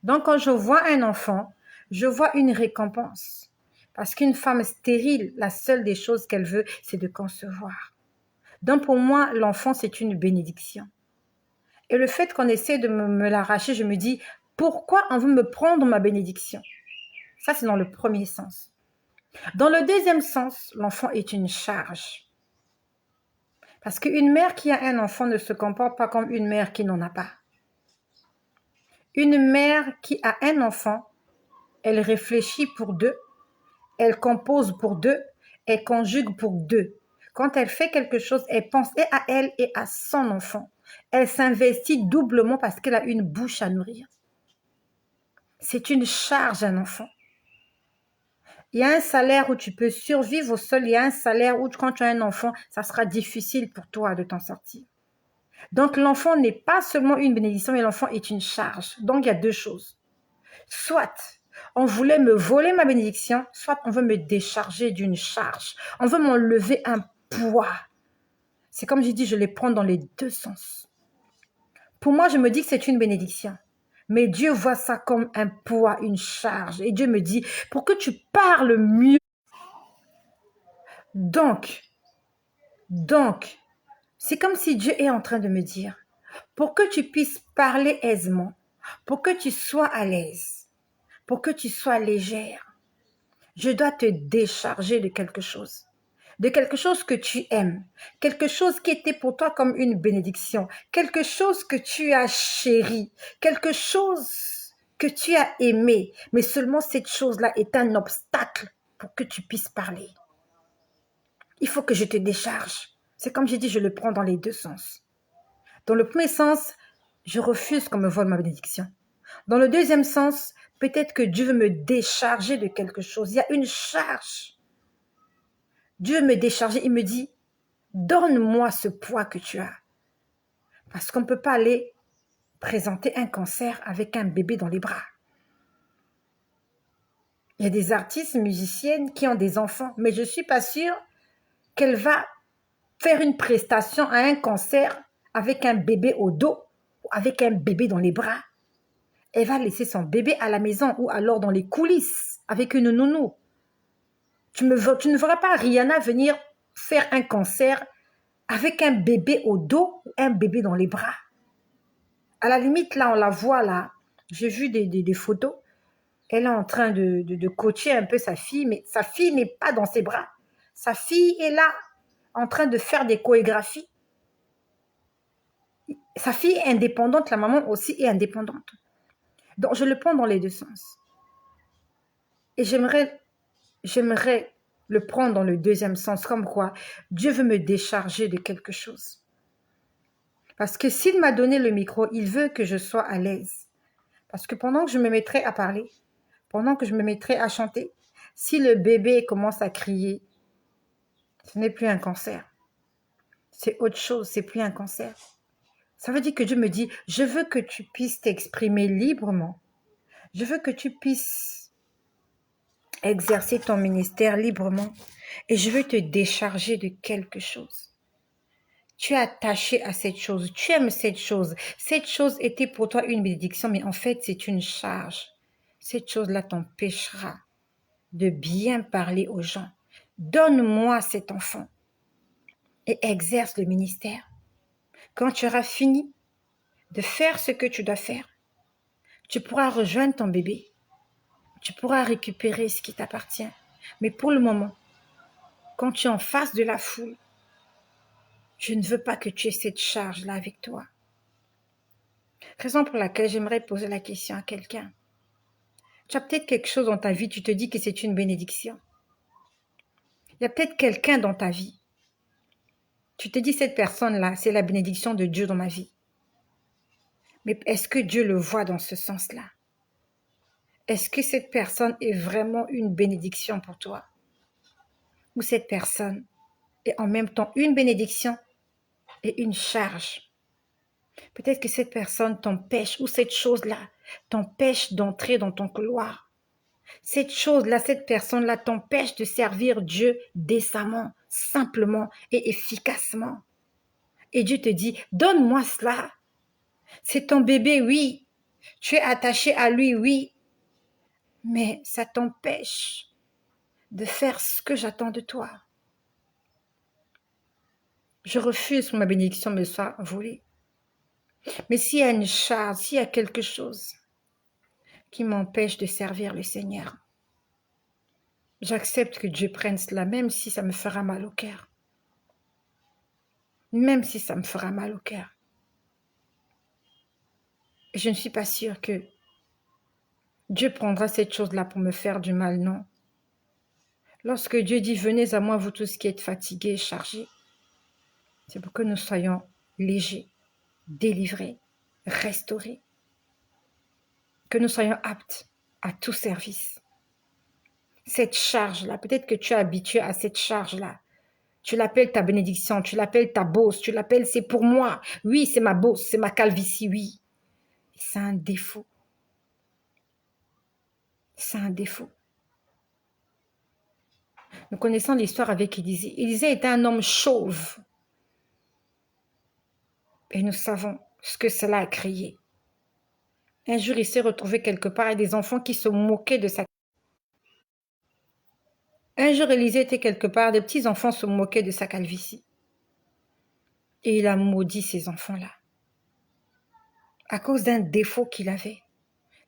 Speaker 1: Donc, quand je vois un enfant, je vois une récompense. Parce qu'une femme stérile, la seule des choses qu'elle veut, c'est de concevoir. Donc, pour moi, l'enfant, c'est une bénédiction. Et le fait qu'on essaie de me l'arracher, je me dis, pourquoi on veut me prendre ma bénédiction? Ça, c'est dans le premier sens. Dans le deuxième sens, l'enfant est une charge. Parce qu'une mère qui a un enfant ne se comporte pas comme une mère qui n'en a pas. Une mère qui a un enfant, elle réfléchit pour deux, elle compose pour deux, elle conjugue pour deux. Quand elle fait quelque chose, elle pense et à elle et à son enfant. Elle s'investit doublement parce qu'elle a une bouche à nourrir. C'est une charge, un enfant. Il y a un salaire où tu peux survivre au sol, il y a un salaire où quand tu as un enfant, ça sera difficile pour toi de t'en sortir. Donc l'enfant n'est pas seulement une bénédiction, mais l'enfant est une charge. Donc il y a deux choses. Soit on voulait me voler ma bénédiction, soit on veut me décharger d'une charge. On veut m'enlever un poids. C'est comme j'ai dit, je les prends dans les deux sens. Pour moi, je me dis que c'est une bénédiction. Mais Dieu voit ça comme un poids, une charge. Et Dieu me dit, pour que tu parles mieux. Donc, c'est comme si Dieu est en train de me dire, pour que tu puisses parler aisément, pour que tu sois à l'aise, pour que tu sois légère, je dois te décharger de quelque chose que tu aimes, quelque chose qui était pour toi comme une bénédiction, quelque chose que tu as chéri, quelque chose que tu as aimé, mais seulement cette chose-là est un obstacle pour que tu puisses parler. Il faut que je te décharge. C'est comme j'ai dit, je le prends dans les deux sens. Dans le premier sens, je refuse qu'on me vole ma bénédiction. Dans le deuxième sens, peut-être que Dieu veut me décharger de quelque chose. Il y a une charge. Dieu veut me décharger. Il me dit, donne-moi ce poids que tu as. Parce qu'on ne peut pas aller présenter un concert avec un bébé dans les bras. Il y a des artistes, musiciennes qui ont des enfants, mais je ne suis pas sûre qu'elle va faire une prestation à un concert avec un bébé au dos ou avec un bébé dans les bras. Elle va laisser son bébé à la maison ou alors dans les coulisses avec une nounou. Tu ne verras pas Rihanna venir faire un concert avec un bébé au dos ou un bébé dans les bras. À la limite, là, on la voit là. J'ai vu des photos. Elle est en train de coacher un peu sa fille, mais sa fille n'est pas dans ses bras. Sa fille est là, en train de faire des chorégraphies. Sa fille est indépendante, la maman aussi est indépendante. Donc, je le prends dans les deux sens. Et j'aimerais le prendre dans le deuxième sens, comme quoi Dieu veut me décharger de quelque chose. Parce que s'il m'a donné le micro, il veut que je sois à l'aise. Parce que pendant que je me mettrai à parler, pendant que je me mettrai à chanter, si le bébé commence à crier, ce n'est plus un cancer. C'est autre chose, c'est plus un cancer. Ça veut dire que Dieu me dit, je veux que tu puisses t'exprimer librement. Je veux que tu puisses exercer ton ministère librement. Et je veux te décharger de quelque chose. Tu es attaché à cette chose, tu aimes cette chose. Cette chose était pour toi une bénédiction, mais en fait, c'est une charge. Cette chose-là t'empêchera de bien parler aux gens. Donne-moi cet enfant et exerce le ministère. Quand tu auras fini de faire ce que tu dois faire, tu pourras rejoindre ton bébé. Tu pourras récupérer ce qui t'appartient. Mais pour le moment, quand tu es en face de la foule, je ne veux pas que tu aies cette charge-là avec toi. Raison pour laquelle j'aimerais poser la question à quelqu'un. Tu as peut-être quelque chose dans ta vie, tu te dis que c'est une bénédiction. Il y a peut-être quelqu'un dans ta vie. Tu te dis, cette personne-là, c'est la bénédiction de Dieu dans ma vie. Mais est-ce que Dieu le voit dans ce sens-là? Est-ce que cette personne est vraiment une bénédiction pour toi? Ou cette personne est en même temps une bénédiction et une charge? Peut-être que cette personne t'empêche, ou cette chose-là t'empêche d'entrer dans ton couloir. Cette chose-là, cette personne-là t'empêche de servir Dieu décemment, simplement et efficacement. Et Dieu te dit, donne-moi cela. C'est ton bébé, oui. Tu es attaché à lui, oui. Mais ça t'empêche de faire ce que j'attends de toi. Je refuse que ma bénédiction me soit volée. Mais s'il y a une charge, s'il y a quelque chose qui m'empêche de servir le Seigneur, j'accepte que Dieu prenne cela, même si ça me fera mal au cœur. Même si ça me fera mal au cœur. Et je ne suis pas sûre que Dieu prendra cette chose-là pour me faire du mal, non. Lorsque Dieu dit, venez à moi, vous tous qui êtes fatigués et chargés, c'est pour que nous soyons légers, délivrés, restaurés, que nous soyons aptes à tout service. Cette charge-là, peut-être que tu es habitué à cette charge-là. Tu l'appelles ta bénédiction, tu l'appelles ta bosse, tu l'appelles c'est pour moi. Oui, c'est ma bosse, c'est ma calvitie, oui. C'est un défaut. C'est un défaut. Nous connaissons l'histoire avec Élisée. Élisée était un homme chauve. Et nous savons ce que cela a créé. Un jour, il s'est retrouvé quelque part et des enfants qui se moquaient de sa... Un jour, Élisée était quelque part, des petits enfants se moquaient de sa calvitie. Et il a maudit ces enfants-là. À cause d'un défaut qu'il avait.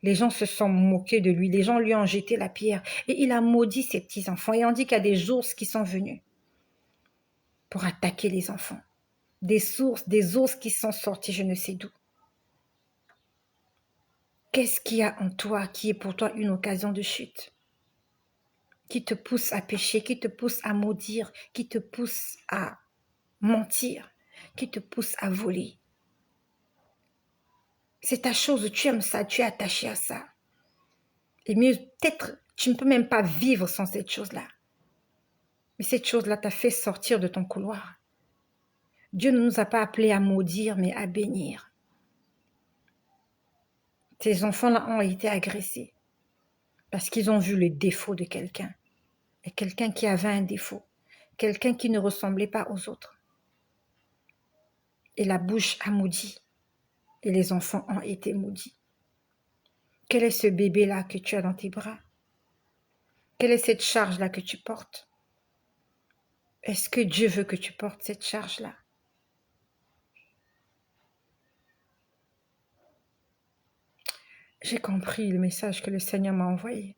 Speaker 1: Les gens se sont moqués de lui, les gens lui ont jeté la pierre. Et il a maudit ses petits-enfants. Et on dit qu'il y a des ours qui sont venus pour attaquer les enfants. Des ours qui sont sortis je ne sais d'où. Qu'est-ce qu'il y a en toi qui est pour toi une occasion de chute? Qui te pousse à pécher, qui te pousse à maudire, qui te pousse à mentir, qui te pousse à voler. C'est ta chose, tu aimes ça, tu es attaché à ça. Et mieux, peut-être, tu ne peux même pas vivre sans cette chose-là. Mais cette chose-là t'a fait sortir de ton couloir. Dieu ne nous a pas appelés à maudire, mais à bénir. Tes enfants-là ont été agressés parce qu'ils ont vu le défaut de quelqu'un. Et quelqu'un qui avait un défaut. Quelqu'un qui ne ressemblait pas aux autres. Et la bouche a maudit. Et les enfants ont été maudits. Quel est ce bébé-là que tu as dans tes bras? Quelle est cette charge-là que tu portes? Est-ce que Dieu veut que tu portes cette charge-là? J'ai compris le message que le Seigneur m'a envoyé.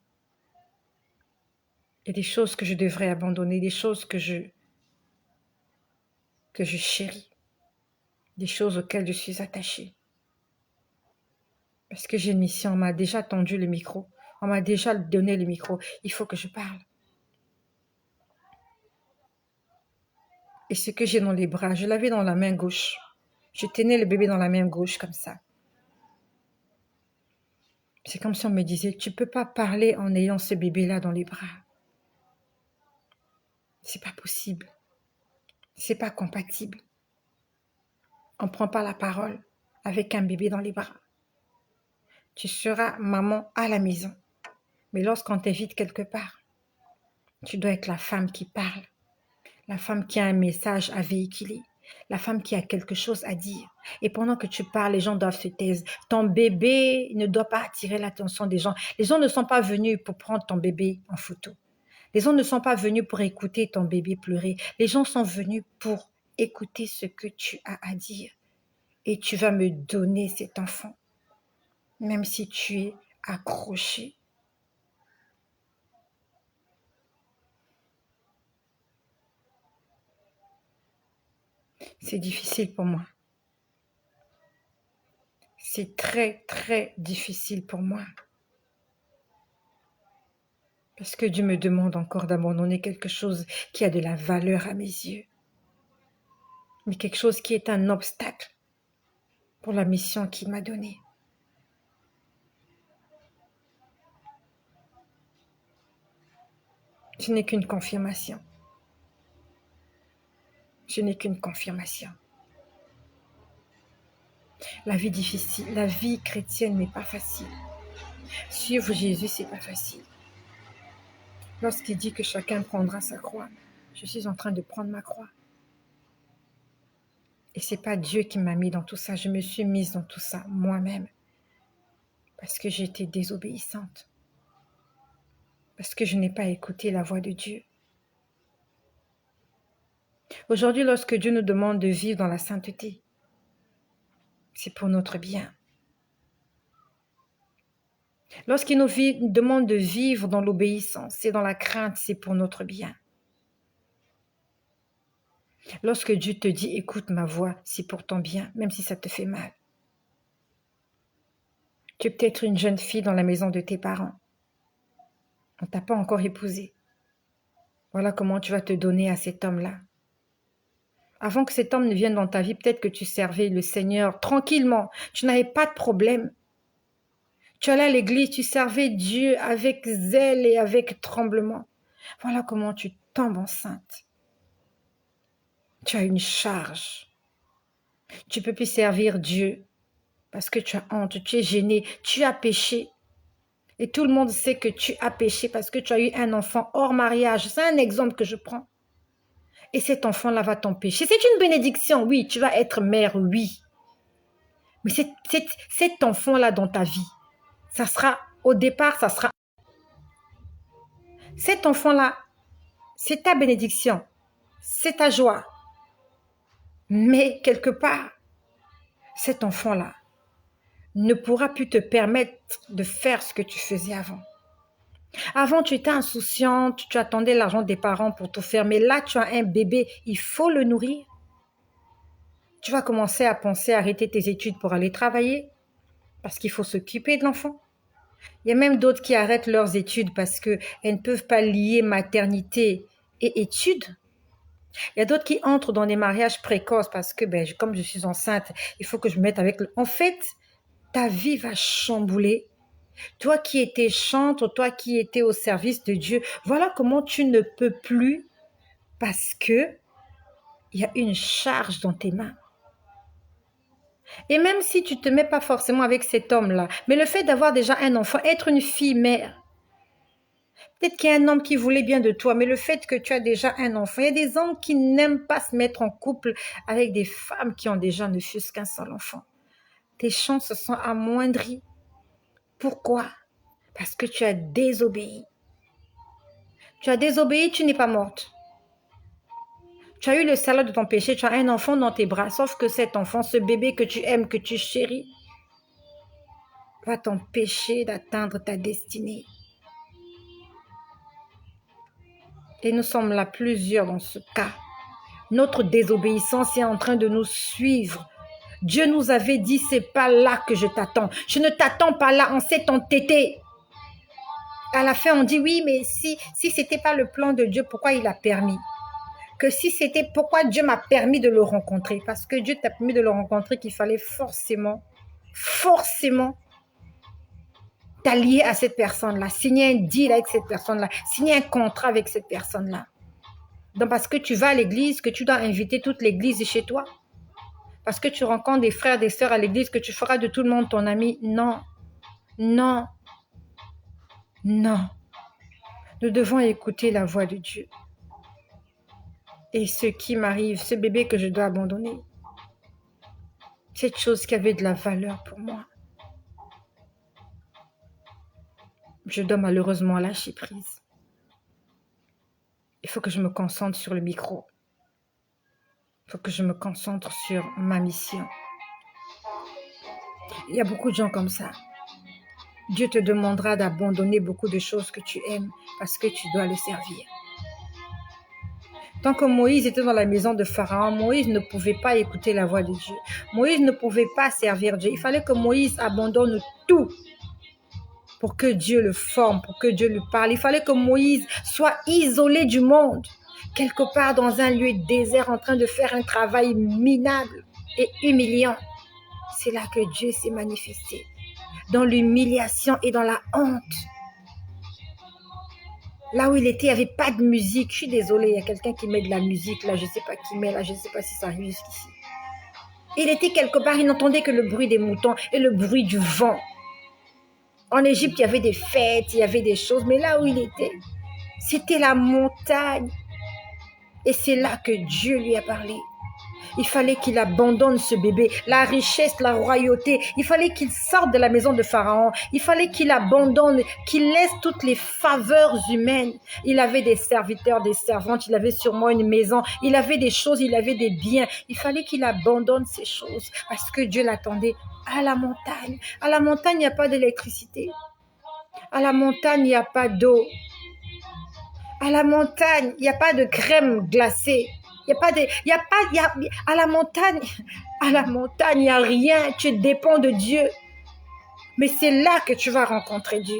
Speaker 1: Il y a des choses que je devrais abandonner, des choses que je chéris, des choses auxquelles je suis attachée. Parce que j'ai une mission, on m'a déjà tendu le micro, on m'a déjà donné le micro, il faut que je parle. Et ce que j'ai dans les bras, je l'avais dans la main gauche. Je tenais le bébé dans la main gauche comme ça. C'est comme si on me disait, tu ne peux pas parler en ayant ce bébé-là dans les bras. C'est pas possible. C'est pas compatible. On ne prend pas la parole avec un bébé dans les bras. Tu seras maman à la maison. Mais lorsqu'on t'invite quelque part, tu dois être la femme qui parle, la femme qui a un message à véhiculer, la femme qui a quelque chose à dire. Et pendant que tu parles, les gens doivent se taire. Ton bébé ne doit pas attirer l'attention des gens. Les gens ne sont pas venus pour prendre ton bébé en photo. Les gens ne sont pas venus pour écouter ton bébé pleurer. Les gens sont venus pour écouter ce que tu as à dire. Et tu vas me donner cet enfant, même si tu es accroché. C'est difficile pour moi. C'est très, très difficile pour moi. Parce que Dieu me demande encore d'abandonner quelque chose qui a de la valeur à mes yeux. Mais quelque chose qui est un obstacle pour la mission qu'il m'a donnée. Ce n'est qu'une confirmation. Ce n'est qu'une confirmation. La vie difficile, la vie chrétienne n'est pas facile. Suivre Jésus, c'est pas facile. Lorsqu'il dit que chacun prendra sa croix, je suis en train de prendre ma croix. Et c'est pas Dieu qui m'a mis dans tout ça, je me suis mise dans tout ça moi-même. Parce que j'ai été désobéissante. Parce que je n'ai pas écouté la voix de Dieu. Aujourd'hui, lorsque Dieu nous demande de vivre dans la sainteté, c'est pour notre bien. Lorsqu'il nous demande de vivre dans l'obéissance, c'est dans la crainte, c'est pour notre bien. Lorsque Dieu te dit, écoute ma voix, c'est pour ton bien, même si ça te fait mal. Tu es peut-être une jeune fille dans la maison de tes parents. On ne t'a pas encore épousée. Voilà comment tu vas te donner à cet homme-là. Avant que cet homme ne vienne dans ta vie, peut-être que tu servais le Seigneur tranquillement. Tu n'avais pas de problème. Tu allais à l'église, tu servais Dieu avec zèle et avec tremblement. Voilà comment tu tombes enceinte. Tu as une charge. Tu ne peux plus servir Dieu parce que tu as honte, tu es gêné, tu as péché. Et tout le monde sait que tu as péché parce que tu as eu un enfant hors mariage. C'est un exemple que je prends. Et cet enfant-là va t'empêcher. C'est une bénédiction, oui, tu vas être mère, oui. Mais cet enfant-là dans ta vie, ça sera, au départ, ça sera... Cet enfant-là, c'est ta bénédiction, c'est ta joie. Mais quelque part, cet enfant-là ne pourra plus te permettre de faire ce que tu faisais avant. Avant, tu étais insouciante, tu attendais l'argent des parents pour tout faire. Mais là, tu as un bébé, il faut le nourrir. Tu vas commencer à penser à arrêter tes études pour aller travailler parce qu'il faut s'occuper de l'enfant. Il y a même d'autres qui arrêtent leurs études parce qu'elles ne peuvent pas lier maternité et études. Il y a d'autres qui entrent dans des mariages précoces parce que, comme je suis enceinte, il faut que je me mette avec... En fait, ta vie va chambouler. Toi qui étais chantre, toi qui étais au service de Dieu, voilà comment tu ne peux plus parce que il y a une charge dans tes mains. Et même si tu ne te mets pas forcément avec cet homme-là, mais le fait d'avoir déjà un enfant, être une fille mère, peut-être qu'il y a un homme qui voulait bien de toi, mais le fait que tu as déjà un enfant, il y a des hommes qui n'aiment pas se mettre en couple avec des femmes qui ont déjà ne fût-ce qu'un seul enfant. Tes chances se sont amoindries. Pourquoi? Parce que tu as désobéi. Tu as désobéi, tu n'es pas morte. Tu as eu le salaire de ton péché, tu as un enfant dans tes bras, sauf que cet enfant, ce bébé que tu aimes, que tu chéris, va t'empêcher d'atteindre ta destinée. Et nous sommes là plusieurs dans ce cas. Notre désobéissance est en train de nous suivre. Dieu nous avait dit, c'est pas là que je t'attends. Je ne t'attends pas là, on s'est entêté. À la fin, on dit, oui, mais si c'était pas le plan de Dieu, pourquoi il a permis? que si c'était pourquoi Dieu m'a permis de le rencontrer, parce que Dieu t'a permis de le rencontrer, qu'il fallait forcément t'allier à cette personne-là, signer un deal avec cette personne-là, signer un contrat avec cette personne-là. Donc parce que tu vas à l'église, que tu dois inviter toute l'église chez toi, parce que tu rencontres des frères, des sœurs à l'église, que tu feras de tout le monde ton ami. Non, non, non. Nous devons écouter la voix de Dieu. Et ce qui m'arrive, ce bébé que je dois abandonner, cette chose qui avait de la valeur pour moi, je dois malheureusement lâcher prise. Il faut que je me concentre sur le micro. Il faut que je me concentre sur ma mission. Il y a beaucoup de gens comme ça. Dieu te demandera d'abandonner beaucoup de choses que tu aimes parce que tu dois le servir. Tant que Moïse était dans la maison de Pharaon, Moïse ne pouvait pas écouter la voix de Dieu. Moïse ne pouvait pas servir Dieu. Il fallait que Moïse abandonne tout pour que Dieu le forme, pour que Dieu lui parle. Il fallait que Moïse soit isolé du monde, quelque part dans un lieu désert, en train de faire un travail minable et humiliant. C'est là que Dieu s'est manifesté, dans l'humiliation et dans la honte. Là où il était, il n'y avait pas de musique. Je suis désolée, il y a quelqu'un qui met de la musique là, je ne sais pas qui met là, je ne sais pas si ça arrive jusqu'ici. Il était quelque part, il n'entendait que le bruit des moutons et le bruit du vent. En Égypte, il y avait des fêtes, il y avait des choses, mais là où il était, c'était la montagne. Et c'est là que Dieu lui a parlé. Il fallait qu'il abandonne ce bébé, la richesse, la royauté. Il fallait qu'il sorte de la maison de Pharaon. Il fallait qu'il abandonne, qu'il laisse toutes les faveurs humaines. Il avait des serviteurs, des servantes, il avait sûrement une maison, il avait des choses, il avait des biens. Il fallait qu'il abandonne ces choses parce que Dieu l'attendait à la montagne. À la montagne, il n'y a pas d'électricité. À la montagne, il n'y a pas d'eau. À la montagne, il n'y a pas de crème glacée. À la montagne, il n'y a rien. Tu dépends de Dieu. Mais c'est là que tu vas rencontrer Dieu.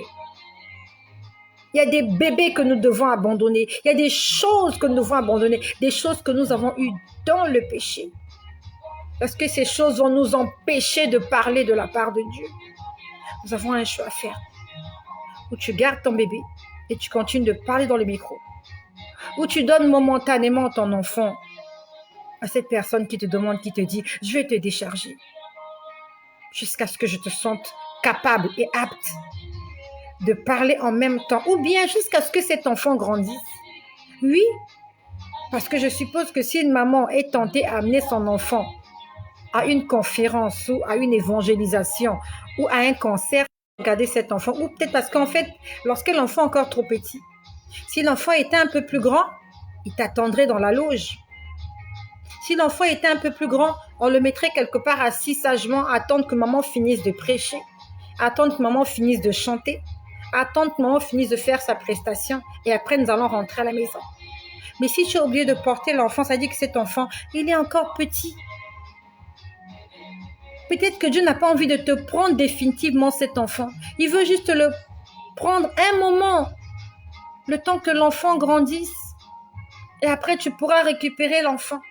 Speaker 1: Il y a des bébés que nous devons abandonner. Il y a des choses que nous devons abandonner. Des choses que nous avons eues dans le péché. Parce que ces choses vont nous empêcher de parler de la part de Dieu. Nous avons un choix à faire. Où tu gardes ton bébé et tu continues de parler dans le micro. Où tu donnes momentanément ton enfant à cette personne qui te demande, qui te dit « je vais te décharger » jusqu'à ce que je te sente capable et apte de parler en même temps, ou bien jusqu'à ce que cet enfant grandisse. Oui, parce que je suppose que si une maman est tentée à amener son enfant à une conférence ou à une évangélisation ou à un concert, regarder cet enfant, ou peut-être parce qu'en fait, lorsque l'enfant est encore trop petit, si l'enfant était un peu plus grand, il t'attendrait dans la loge. Si l'enfant était un peu plus grand, on le mettrait quelque part assis sagement, attendre que maman finisse de prêcher, attendre que maman finisse de chanter, attendre que maman finisse de faire sa prestation et après nous allons rentrer à la maison. Mais si tu as oublié de porter l'enfant, ça dit que cet enfant, il est encore petit. Peut-être que Dieu n'a pas envie de te prendre définitivement cet enfant. Il veut juste le prendre un moment, le temps que l'enfant grandisse. Et après, tu pourras récupérer l'enfant.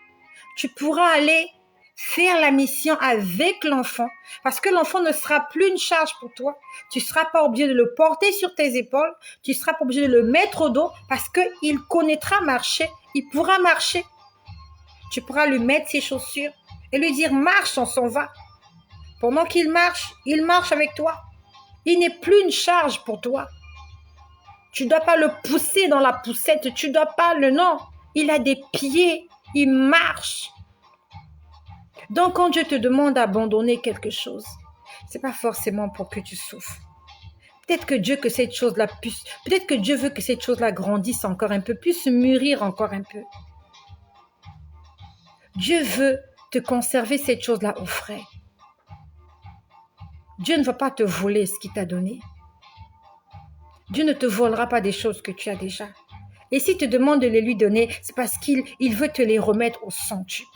Speaker 1: Tu pourras aller faire la mission avec l'enfant parce que l'enfant ne sera plus une charge pour toi. Tu ne seras pas obligé de le porter sur tes épaules. Tu ne seras pas obligé de le mettre au dos parce qu'il connaîtra marcher. Il pourra marcher. Tu pourras lui mettre ses chaussures et lui dire « marche, on s'en va ». Pendant qu'il marche avec toi. Il n'est plus une charge pour toi. Tu ne dois pas le pousser dans la poussette. Tu ne dois pas le... Non, il a des pieds. Il marche. Donc, quand Dieu te demande d'abandonner quelque chose, ce n'est pas forcément pour que tu souffres. Peut-être que Dieu veut que cette chose-là grandisse encore un peu, puisse mûrir encore un peu. Dieu veut te conserver cette chose-là au frais. Dieu ne va pas te voler ce qu'il t'a donné. Dieu ne te volera pas des choses que tu as déjà. Et s'il te demande de les lui donner, c'est parce qu'il veut te les remettre au centuple.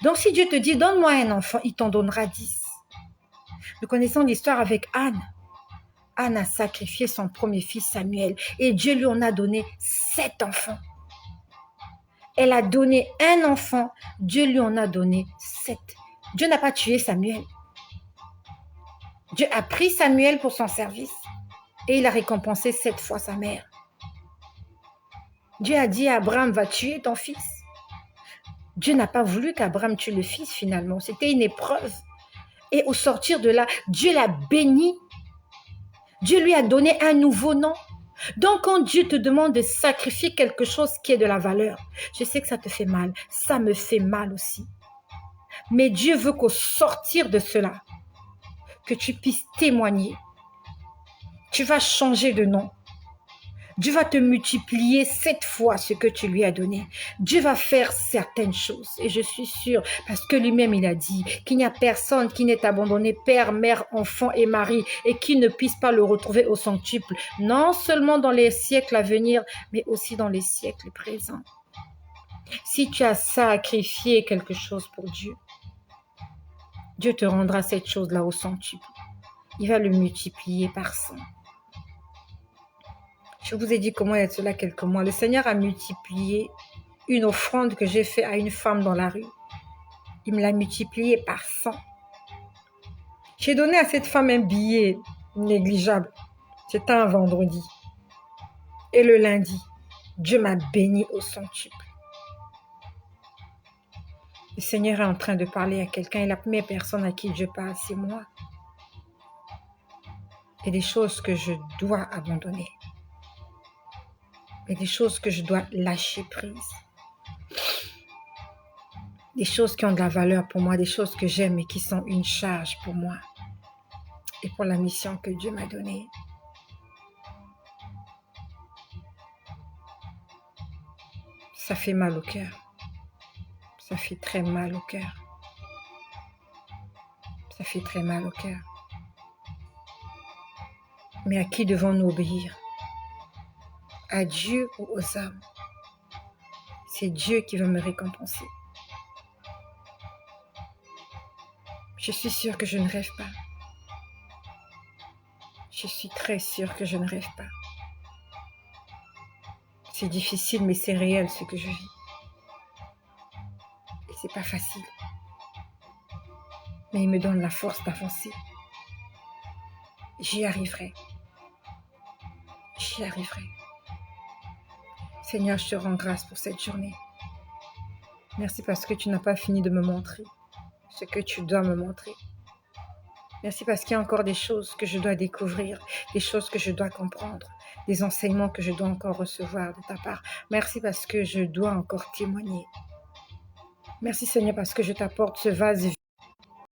Speaker 1: Donc si Dieu te dit, donne-moi un enfant, il t'en donnera 10. Nous connaissons l'histoire avec Anne. Anne a sacrifié son premier fils Samuel et Dieu lui en a donné 7 enfants. Elle a donné un enfant, Dieu lui en a donné 7. Dieu n'a pas tué Samuel. Dieu a pris Samuel pour son service et il a récompensé 7 fois sa mère. Dieu a dit à Abraham, va tuer ton fils. Dieu n'a pas voulu qu'Abraham tue le fils finalement. C'était une épreuve. Et au sortir de là, Dieu l'a béni. Dieu lui a donné un nouveau nom. Donc, quand Dieu te demande de sacrifier quelque chose qui est de la valeur, je sais que ça te fait mal. Ça me fait mal aussi. Mais Dieu veut qu'au sortir de cela, que tu puisses témoigner. Tu vas changer de nom. Dieu va te multiplier 7 fois ce que tu lui as donné. Dieu va faire certaines choses. Et je suis sûre, parce que lui-même, il a dit qu'il n'y a personne qui n'ait abandonné père, mère, enfant et mari et qui ne puisse pas le retrouver au centuple. Non seulement dans les siècles à venir, mais aussi dans les siècles présents. Si tu as sacrifié quelque chose pour Dieu, Dieu te rendra cette chose-là au centuple. Il va le multiplier par 100. Je vous ai dit comment il y a de cela quelques mois. Le Seigneur a multiplié une offrande que j'ai faite à une femme dans la rue. Il me l'a multipliée par 100. J'ai donné à cette femme un billet négligeable. C'était un vendredi. Et le lundi, Dieu m'a béni au centuple. Le Seigneur est en train de parler à quelqu'un et la première personne à qui Dieu parle, c'est moi. Il y a des choses que je dois abandonner. Il y a des choses que je dois lâcher prise. Des choses qui ont de la valeur pour moi, des choses que j'aime et qui sont une charge pour moi et pour la mission que Dieu m'a donnée. Ça fait mal au cœur. Ça fait très mal au cœur. Ça fait très mal au cœur. Mais à qui devons-nous obéir? À Dieu ou aux hommes? C'est Dieu qui va me récompenser. Je suis sûre que je ne rêve pas. Je suis très sûre que je ne rêve pas. C'est difficile, mais c'est réel ce que je vis. Et c'est pas facile. Mais il me donne la force d'avancer. J'y arriverai. J'y arriverai. Seigneur, je te rends grâce pour cette journée. Merci parce que tu n'as pas fini de me montrer ce que tu dois me montrer. Merci parce qu'il y a encore des choses que je dois découvrir, des choses que je dois comprendre, des enseignements que je dois encore recevoir de ta part. Merci parce que je dois encore témoigner. Merci Seigneur parce que je t'apporte ce vase